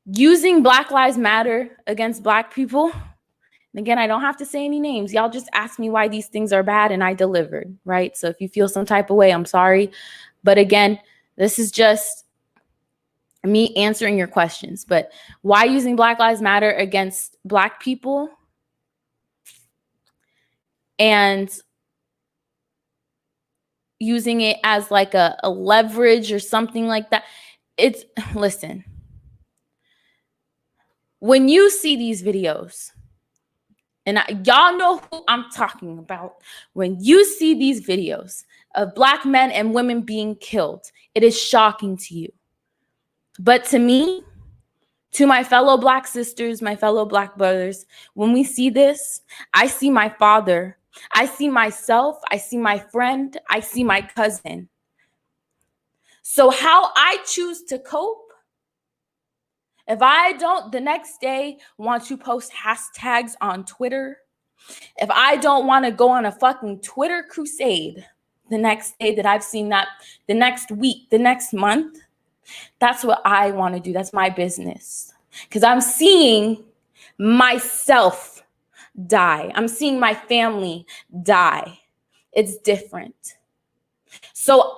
using Black Lives Matter against Black people, and again, I don't have to say any names. Y'all just ask me why these things are bad and I delivered, right? So if you feel some type of way, I'm sorry. But again, this is just me answering your questions. But why using Black Lives Matter against Black people and using it as like a leverage or something like that? Listen, when you see these videos, and y'all know who I'm talking about, when you see these videos of Black men and women being killed, it is shocking to you. But to me, to my fellow Black sisters, my fellow Black brothers, when we see this, I see my father, I see myself, I see my friend, I see my cousin. So how I choose to cope, if I don't the next day want to post hashtags on Twitter, if I don't want to go on a fucking Twitter crusade the next day that I've seen that, the next week, the next month, that's what I want to do. That's my business. Because I'm seeing myself die. I'm seeing my family die. It's different. So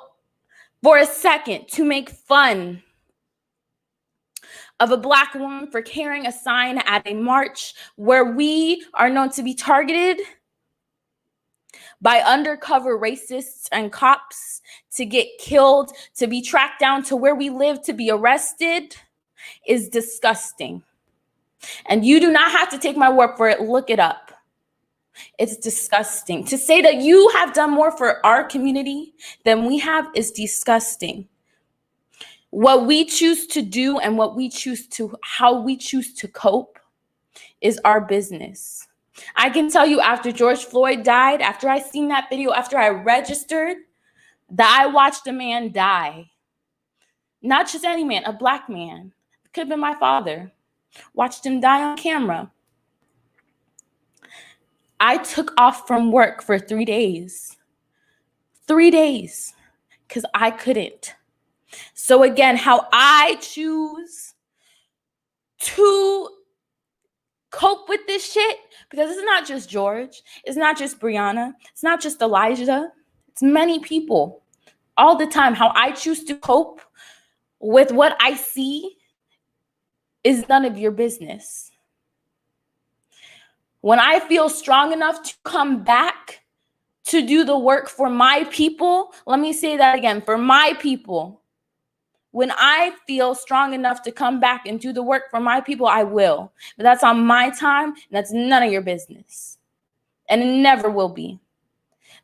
for a second, to make fun of a Black woman for carrying a sign at a march where we are known to be targeted by undercover racists and cops, to get killed, to be tracked down to where we live, to be arrested, is disgusting. And you do not have to take my word for it. Look it up. It's disgusting. To say that you have done more for our community than we have is disgusting. What we choose to do and how we choose to cope is our business. I can tell you, after George Floyd died, after I seen that video, after I registered, that I watched a man die. Not just any man, a Black man. It could have been my father. Watched him die on camera. I took off from work for 3 days. 3 days. Because I couldn't. So again, how I choose to cope with this shit, because it's not just George, it's not just Brianna, it's not just Elijah, it's many people all the time. How I choose to cope with what I see is none of your business. When I feel strong enough to come back to do the work for my people, let me say that again, for my people. When I feel strong enough to come back and do the work for my people, I will. But that's on my time, and that's none of your business. And it never will be.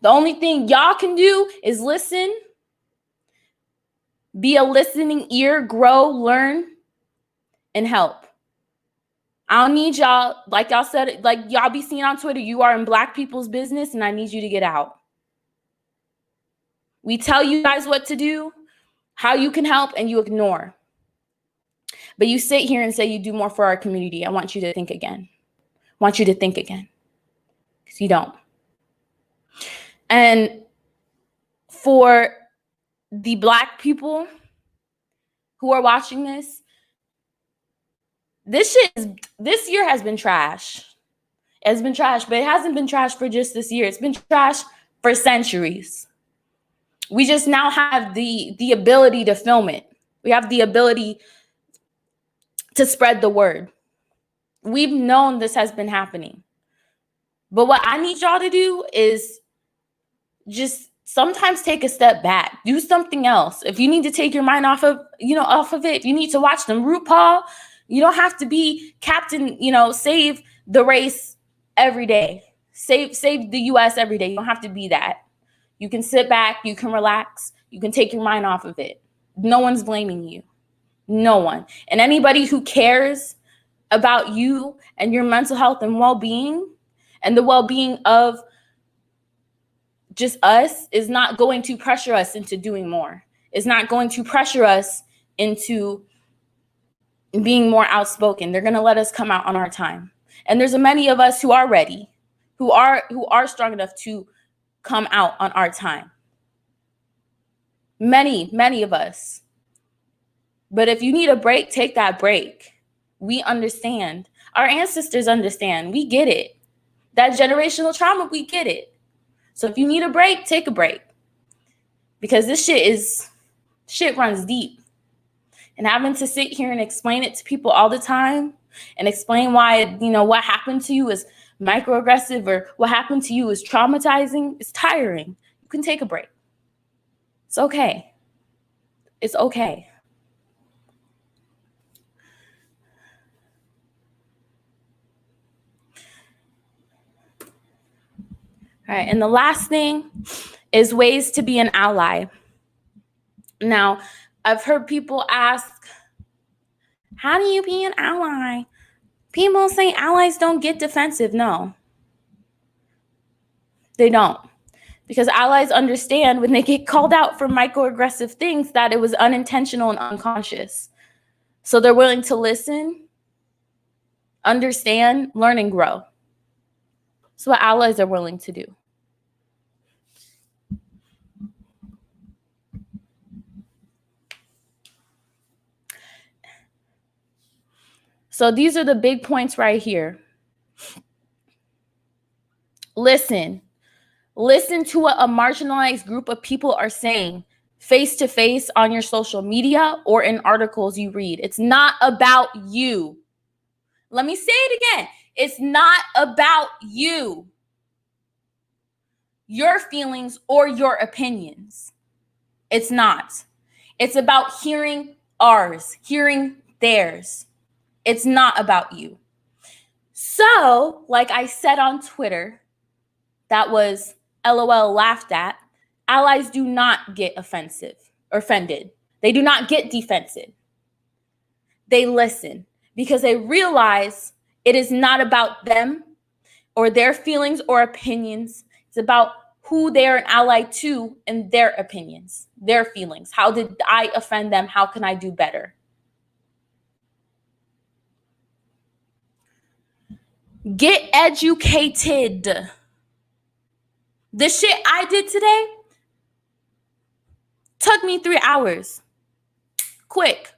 The only thing y'all can do is listen, be a listening ear, grow, learn, and help. I don't need y'all, like y'all said, like y'all be seeing on Twitter, you are in Black people's business, and I need you to get out. We tell you guys what to do, how you can help, and you ignore. But you sit here and say you do more for our community. I want you to think again. I want you to think again. Because you don't. And for the Black people who are watching this year has been trash. It has been trash, but it hasn't been trash for just this year. It's been trash for centuries. We just now have the ability to film it. We have the ability to spread the word. We've known this has been happening. But what I need y'all to do is just sometimes take a step back. Do something else. If you need to take your mind off of it, if you need to watch them RuPaul, you don't have to be Captain, save the race every day. Save the US every day. You don't have to be that. You can sit back, you can relax, you can take your mind off of it. No one's blaming you. No one. And anybody who cares about you and your mental health and well-being and the well-being of just us is not going to pressure us into doing more. It's not going to pressure us into being more outspoken. They're going to let us come out on our time. And there's many of us who are ready, who are strong enough to come out on our time. Many of us. But if you need a break, take that break. We understand. Our ancestors understand. We get it. That generational trauma, we get it. So if you need a break, take a break. Because this shit runs deep. And having to sit here and explain it to people all the time and explain why, what happened to you is microaggressive or what happened to you is traumatizing, it's tiring. You can take a break. It's okay. It's okay. All right, and the last thing is ways to be an ally. Now, I've heard people ask, how do you be an ally? People say allies don't get defensive. No, they don't. Because allies understand when they get called out for microaggressive things that it was unintentional and unconscious. So they're willing to listen, understand, learn, and grow. That's what allies are willing to do. So these are the big points right here. Listen. Listen to what a marginalized group of people are saying face to face on your social media or in articles you read. It's not about you. Let me say it again. It's not about you, your feelings, or your opinions. It's not. It's about hearing ours, hearing theirs. It's not about you. So, like I said on Twitter, that was LOL laughed at, allies do not get offended. They do not get defensive. They listen because they realize it is not about them or their feelings or opinions. It's about who they are an ally to and their opinions, their feelings. How did I offend them? How can I do better? Get educated. The shit I did today took me 3 hours. Quick.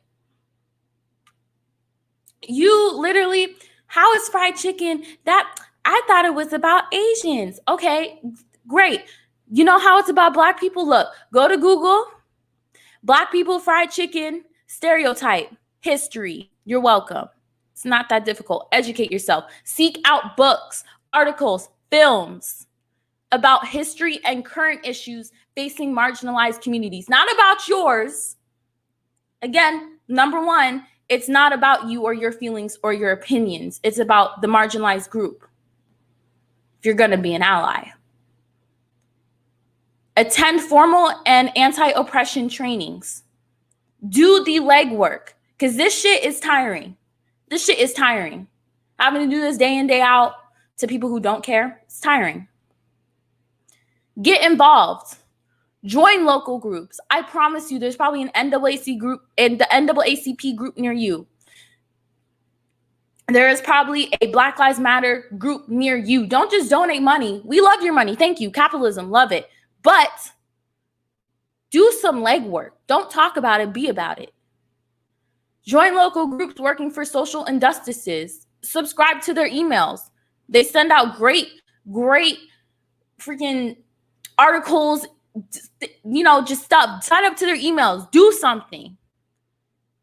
You literally, how is fried chicken that? I thought it was about Asians. Okay, great. You know how it's about Black people? Look, go to Google. Black people fried chicken stereotype history. You're welcome. It's not that difficult. Educate yourself. Seek out books, articles, films about history and current issues facing marginalized communities. Not about yours. Again, number one, it's not about you or your feelings or your opinions. It's about the marginalized group. If you're going to be an ally. Attend formal and anti-oppression trainings. Do the legwork. Because this shit is tiring. This shit is tiring. Having to do this day in, day out to people who don't care, it's tiring. Get involved. Join local groups. I promise you there's probably an NAACP group in the NAACP group near you. There is probably a Black Lives Matter group near you. Don't just donate money. We love your money. Thank you. Capitalism, love it. But do some legwork. Don't talk about it, be about it. Join local groups working for social injustices. Subscribe to their emails. They send out great freaking articles, just stuff. Sign up to their emails. Do something.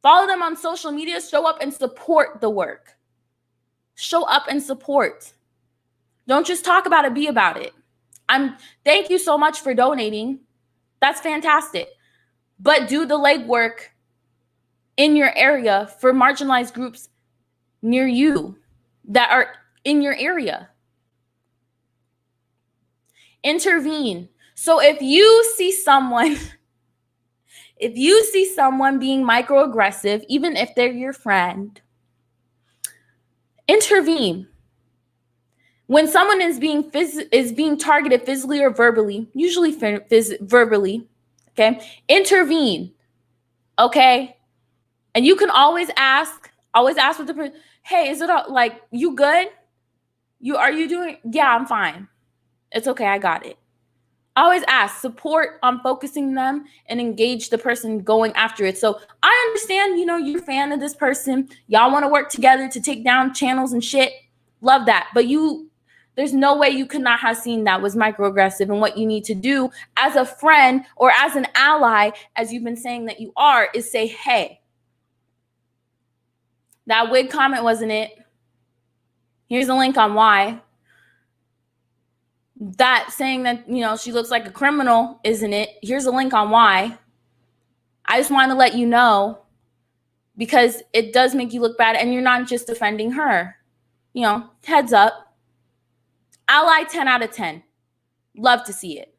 Follow them on social media. Show up and support the work. Show up and support. Don't just talk about it, be about it. Thank you so much for donating. That's fantastic. But do the legwork in your area for marginalized groups near you that are in your area. Intervene. So if you see someone being microaggressive, even if they're your friend, intervene. When someone is being targeted physically or verbally, usually verbally, okay, intervene, okay? And you can always ask with the person, hey, is it like, you good? Are you doing? Yeah, I'm fine. It's okay, I got it. Always ask, support on focusing them and engage the person going after it. So I understand, you're a fan of this person. Y'all want to work together to take down channels and shit. Love that. But there's no way you could not have seen that was microaggressive. And what you need to do as a friend or as an ally, as you've been saying that you are, is say, hey, that wig comment wasn't it. Here's a link on why. That saying that, she looks like a criminal, isn't it? Here's a link on why. I just want to let you know because it does make you look bad and you're not just defending her. Heads up. Ally 10 out of 10. Love to see it.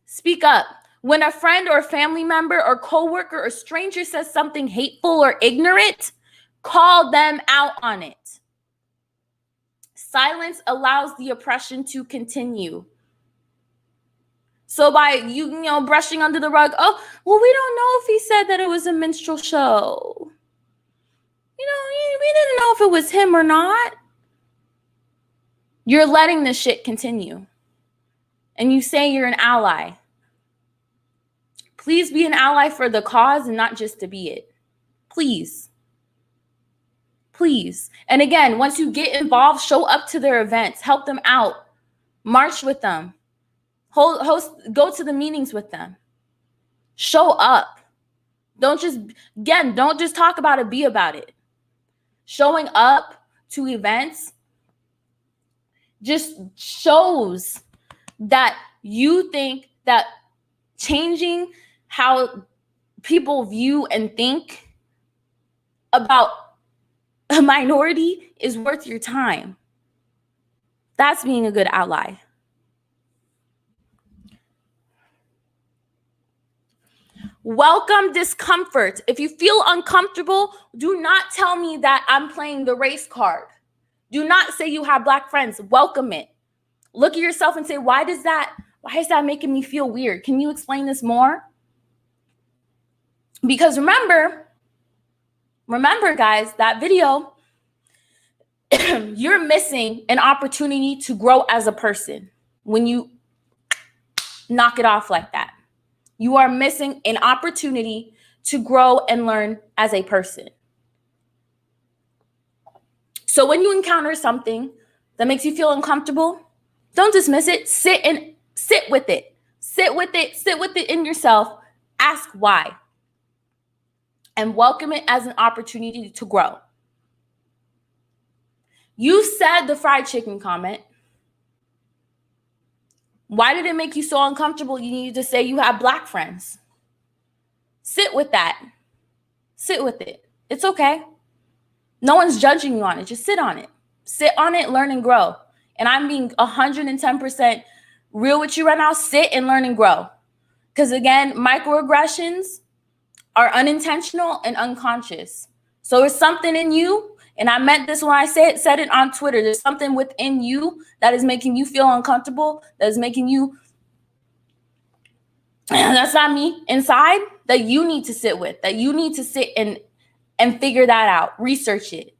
Speak up. When a friend or family member or coworker or stranger says something hateful or ignorant, call them out on it. Silence allows the oppression to continue. So by you brushing under the rug, oh, well, we don't know if he said that it was a minstrel show. We didn't know if it was him or not. You're letting this shit continue. And you say you're an ally. Please be an ally for the cause and not just to be it. Please. Please. And again, once you get involved, show up to their events. Help them out. March with them. Go to the meetings with them. Show up. Don't just talk about it, be about it. Showing up to events just shows that you think that changing how people view and think about a minority is worth your time. That's being a good ally. Welcome discomfort. If you feel uncomfortable, do not tell me that I'm playing the race card. Do not say you have Black friends. Welcome it. Look at yourself and say, why is that making me feel weird? Can you explain this more? Because remember, guys, that video, you're missing an opportunity to grow as a person when you knock it off like that. You are missing an opportunity to grow and learn as a person. So when you encounter something that makes you feel uncomfortable, don't dismiss it. Sit with it. Sit with it in yourself. Ask why. And welcome it as an opportunity to grow. You said the fried chicken comment. Why did it make you so uncomfortable? You need to say you have Black friends. Sit with that. Sit with it. It's okay. No one's judging you on it. Just sit on it. Sit on it, learn and grow. And I'm being 110% real with you right now. Sit and learn and grow. Because again, microaggressions are unintentional and unconscious. So it's something in you, and I meant this when I said it on Twitter. There's something within you that is making you feel uncomfortable, that is making you, that's not me, inside, that you need to sit with, that you need to sit and figure that out, research it.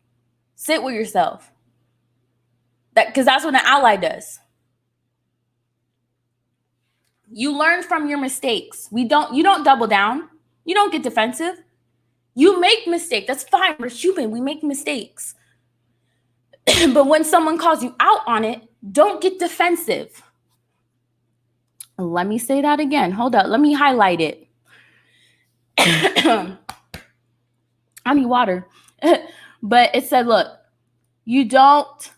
Sit with yourself. Because that's what an ally does. You learn from your mistakes. You don't double down. You don't get defensive. You make mistakes. That's fine. We're human. We make mistakes. But when someone calls you out on it, don't get defensive. Let me say that again. Hold up. Let me highlight it. I need water. But it said, look, you don't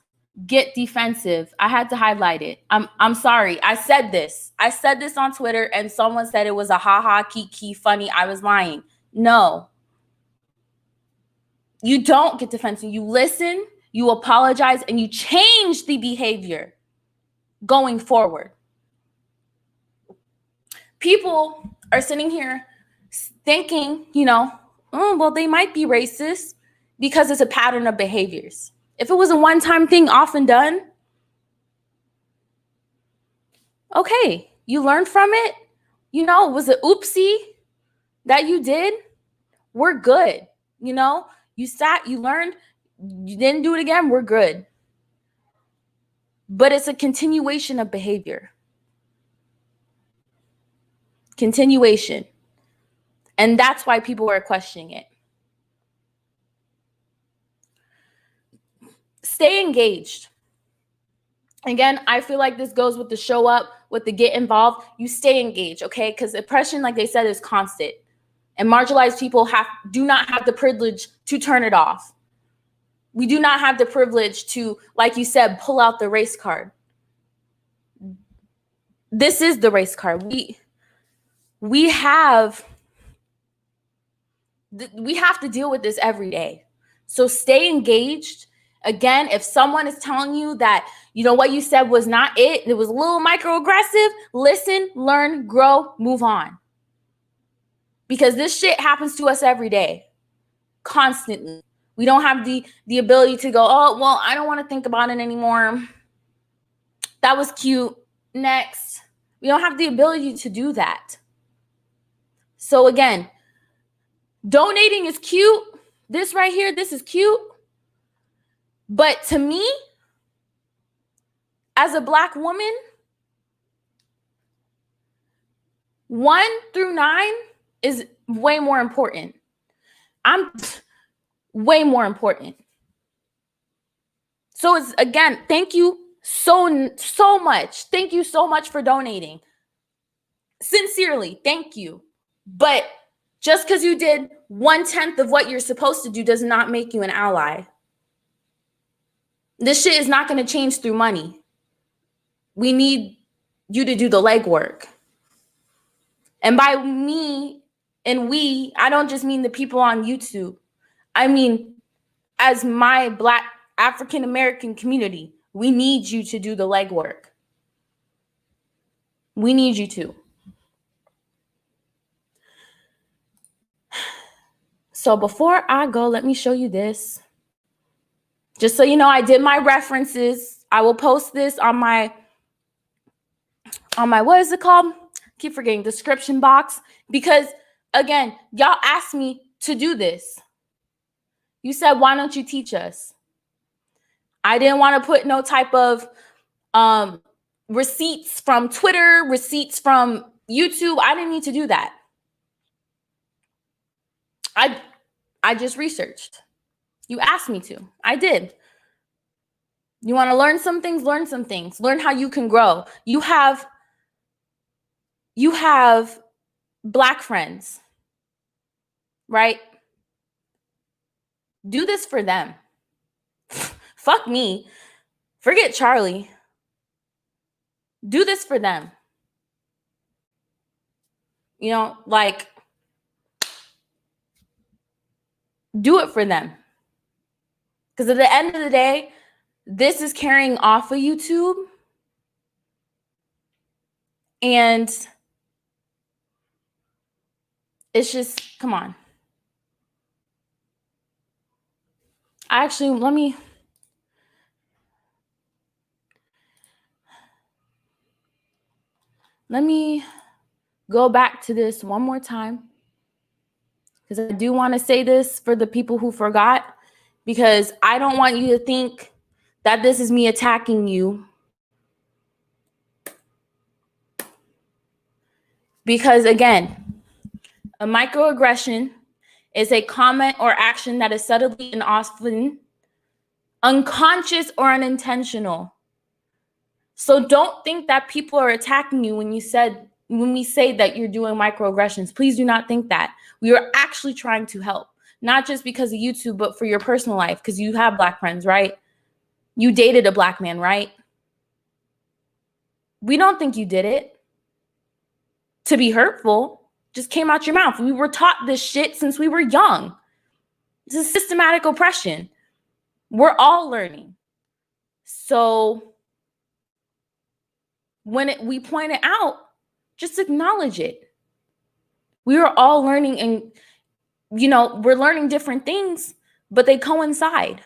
get defensive. I had to highlight it. I'm sorry. I said this on Twitter, and someone said it was a ha-ha, kiki, funny. I was lying. No. You don't get defensive. You listen, you apologize, and you change the behavior going forward. People are sitting here thinking, oh, well, they might be racist because it's a pattern of behaviors. If it was a one-time thing often done, okay, you learned from it. It was an oopsie that you did. We're good. You sat, you learned, you didn't do it again, we're good. But it's a continuation of behavior. Continuation. And that's why people are questioning it. Stay engaged. Again, I feel like this goes with the show up, with the get involved. You stay engaged, okay? Because oppression, like they said, is constant. And marginalized people do not have the privilege to turn it off. We do not have the privilege to, like you said, pull out the race card. This is the race card. We have to deal with this every day. So stay engaged Again, if someone is telling you that, you know, what you said was not it, it was a little microaggressive, listen, learn, grow, move on. Because this shit happens to us every day, constantly. We don't have the ability to go, oh, well, I don't want to think about it anymore. That was cute. Next. We don't have the ability to do that. So again, donating is cute. This right here, this is cute. But to me, as a Black woman, 1 through 9 is way more important. I'm way more important. So it's, again, thank you so much. Thank you so much for donating. Sincerely, thank you. But just because you did 1/10 of what you're supposed to do does not make you an ally. This shit is not going to change through money. We need you to do the legwork. And by me and we, I don't just mean the people on YouTube. I mean, as my Black African American community, we need you to do the legwork. We need you to. So before I go, let me show you this. Just so you know, I did my references. I will post this on my what is it called? Keep forgetting, description box. Because again, y'all asked me to do this. You said, why don't you teach us? I didn't want to put no type of receipts from Twitter, receipts from YouTube. I didn't need to do that. I just researched. You asked me to. I did. You want to learn some things? Learn some things. Learn how you can grow. You have Black friends, right? Do this for them. Fuck me. Forget Charlie. Do this for them. You know, like, do it for them. Because at the end of the day, this is carrying off of YouTube. And it's just, come on. Actually, let me go back to this one more time. Because I do want to say this for the people who forgot. Because I don't want you to think that this is me attacking you. Because again, a microaggression is a comment or action that is subtly and often unconscious or unintentional. So don't think that people are attacking you when we say that you're doing microaggressions. Please do not think that. We are actually trying to help. Not just because of YouTube, but for your personal life. Because you have Black friends, right? You dated a Black man, right? We don't think you did it to be hurtful. Just came out your mouth. We were taught this shit since we were young. This is systematic oppression. We're all learning. So when we point it out, just acknowledge it. We are all learning, and you know, we're learning different things, but they coincide.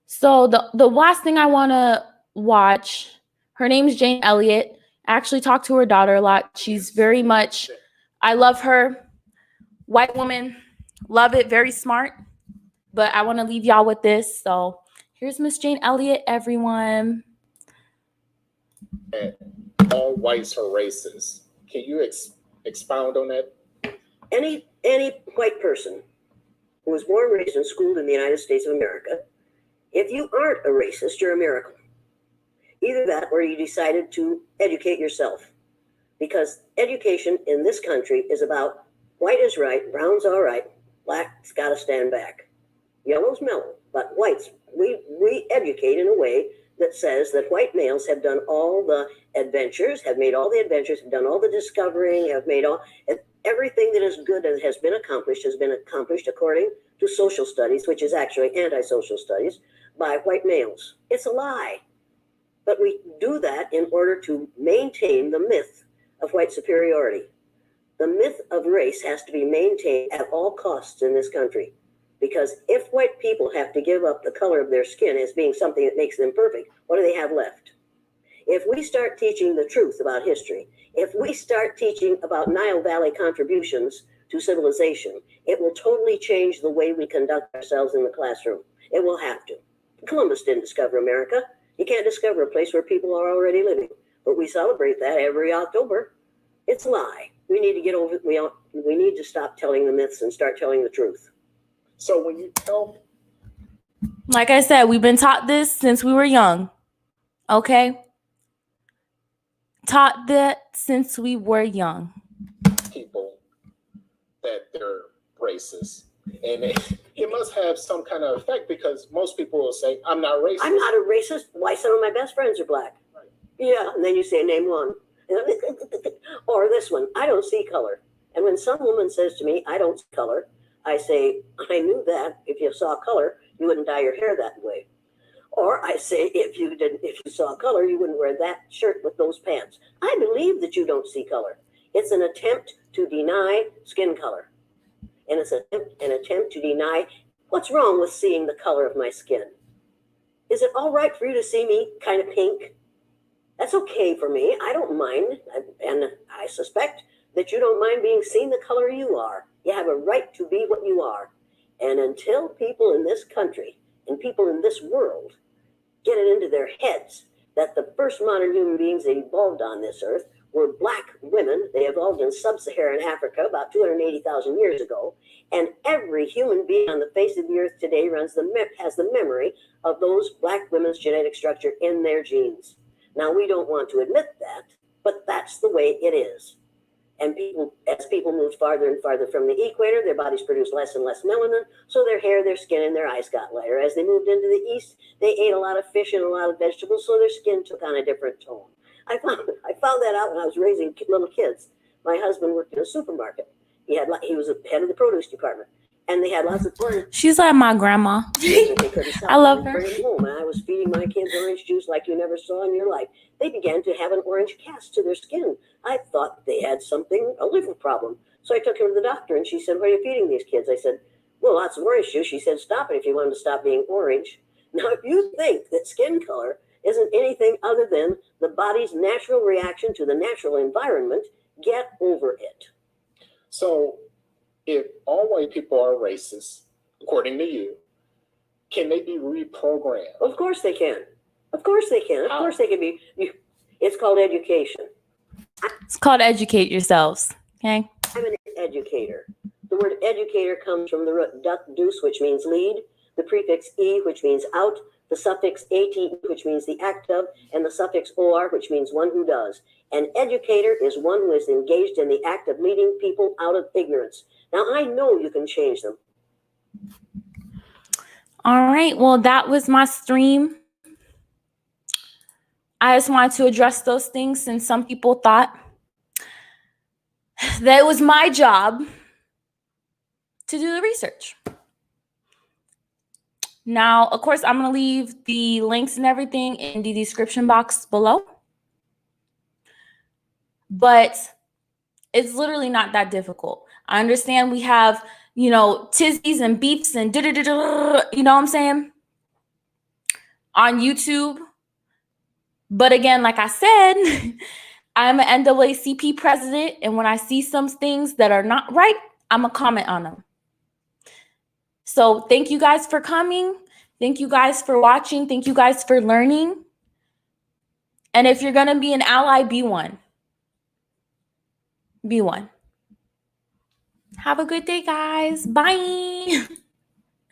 So the last thing I want to watch, her name's Jane Elliott. I actually talk to her daughter a lot. She's very much, I love her. White woman, love it, very smart. But I want to leave y'all with this. So here's Miss Jane Elliott, everyone. All whites are racist. Can you expound on that? Any white person who was born, raised, and schooled in the United States of America, if you aren't a racist, you're a miracle. Either that or you decided to educate yourself. Because education in this country is about white is right, brown's all right, black's got to stand back. Yellow's mellow, but whites, we educate in a way that says that white males have done all the adventures, have made all the adventures, have done all the discovering, have made all, everything that is good and has been accomplished according to social studies, which is actually anti-social studies, by white males. It's a lie. But we do that in order to maintain the myth of white superiority. The myth of race has to be maintained at all costs in this country. Because if white people have to give up the color of their skin as being something that makes them perfect, what do they have left? If we start teaching the truth about history, if we start teaching about Nile Valley contributions to civilization, it will totally change the way we conduct ourselves in the classroom. It will have to. Columbus didn't discover America. You can't discover a place where people are already living. But we celebrate that every October. It's a lie. We need to get over it. We need to stop telling the myths and start telling the truth. So when you tell, Like I said, we've been taught this since we were young. Okay? Taught that since we were young. people that they're racist, and it must have some kind of effect, because most people will say, I'm not racist. I'm not a racist. Why, some of my best friends are black. Right. Yeah, and then you say, name one. Or this one, I don't see color. And when some woman says to me, I don't see color, I say, I knew that. If you saw color, you wouldn't dye your hair that way. Or I say, if you saw color, you wouldn't wear that shirt with those pants. I believe that you don't see color. It's an attempt to deny skin color. And it's an attempt to deny what's wrong with seeing the color of my skin. Is it all right for you to see me kind of pink? That's okay for me. I don't mind. And I suspect that you don't mind being seen the color you are. You have a right to be what you are. And until people in this country and people in this world get it into their heads that the first modern human beings that evolved on this earth were black women. They evolved in sub-Saharan Africa about 280,000 years ago. And every human being on the face of the earth today has the memory of those black women's genetic structure in their genes. Now, we don't want to admit that, but that's the way it is. And as people moved farther and farther from the equator, their bodies produced less and less melanin, so their hair, their skin, and their eyes got lighter. As they moved into the east, they ate a lot of fish and a lot of vegetables, so their skin took on a different tone. I found that out when I was raising little kids. My husband worked in a supermarket. He was the head of the produce department, and they had lots of orange. She's like my grandma. I love her. Bring them home, and I was feeding my kids orange juice like you never saw in your life. They began to have an orange cast to their skin. I thought they had a liver problem. So I took them to the doctor, and she said, what are you feeding these kids? I said, well, lots of orange juice. She said, stop it if you want them to stop being orange. Now, if you think that skin color isn't anything other than the body's natural reaction to the natural environment, get over it. So if all white people are racist, according to you, can they be reprogrammed? Of course they can. Of course they can. Of course they can be. It's called education. It's called educate yourselves. Okay. I'm an educator. The word educator comes from the root dus, which means lead, the prefix e, which means out, the suffix at, which means the act of, and the suffix or, which means one who does. An educator is one who is engaged in the act of leading people out of ignorance. Now, I know you can change them. All right. Well, that was my stream. I just wanted to address those things since some people thought that it was my job to do the research. Now, of course, I'm going to leave the links and everything in the description box below. But it's literally not that difficult. I understand we have, tizzies and beeps and you know what I'm saying, on YouTube. But again, like I said, I'm an NAACP president, and when I see some things that are not right, I'm going to comment on them. So thank you guys for coming. Thank you guys for watching. Thank you guys for learning. And if you're going to be an ally, be one. Be one. Have a good day, guys. Bye.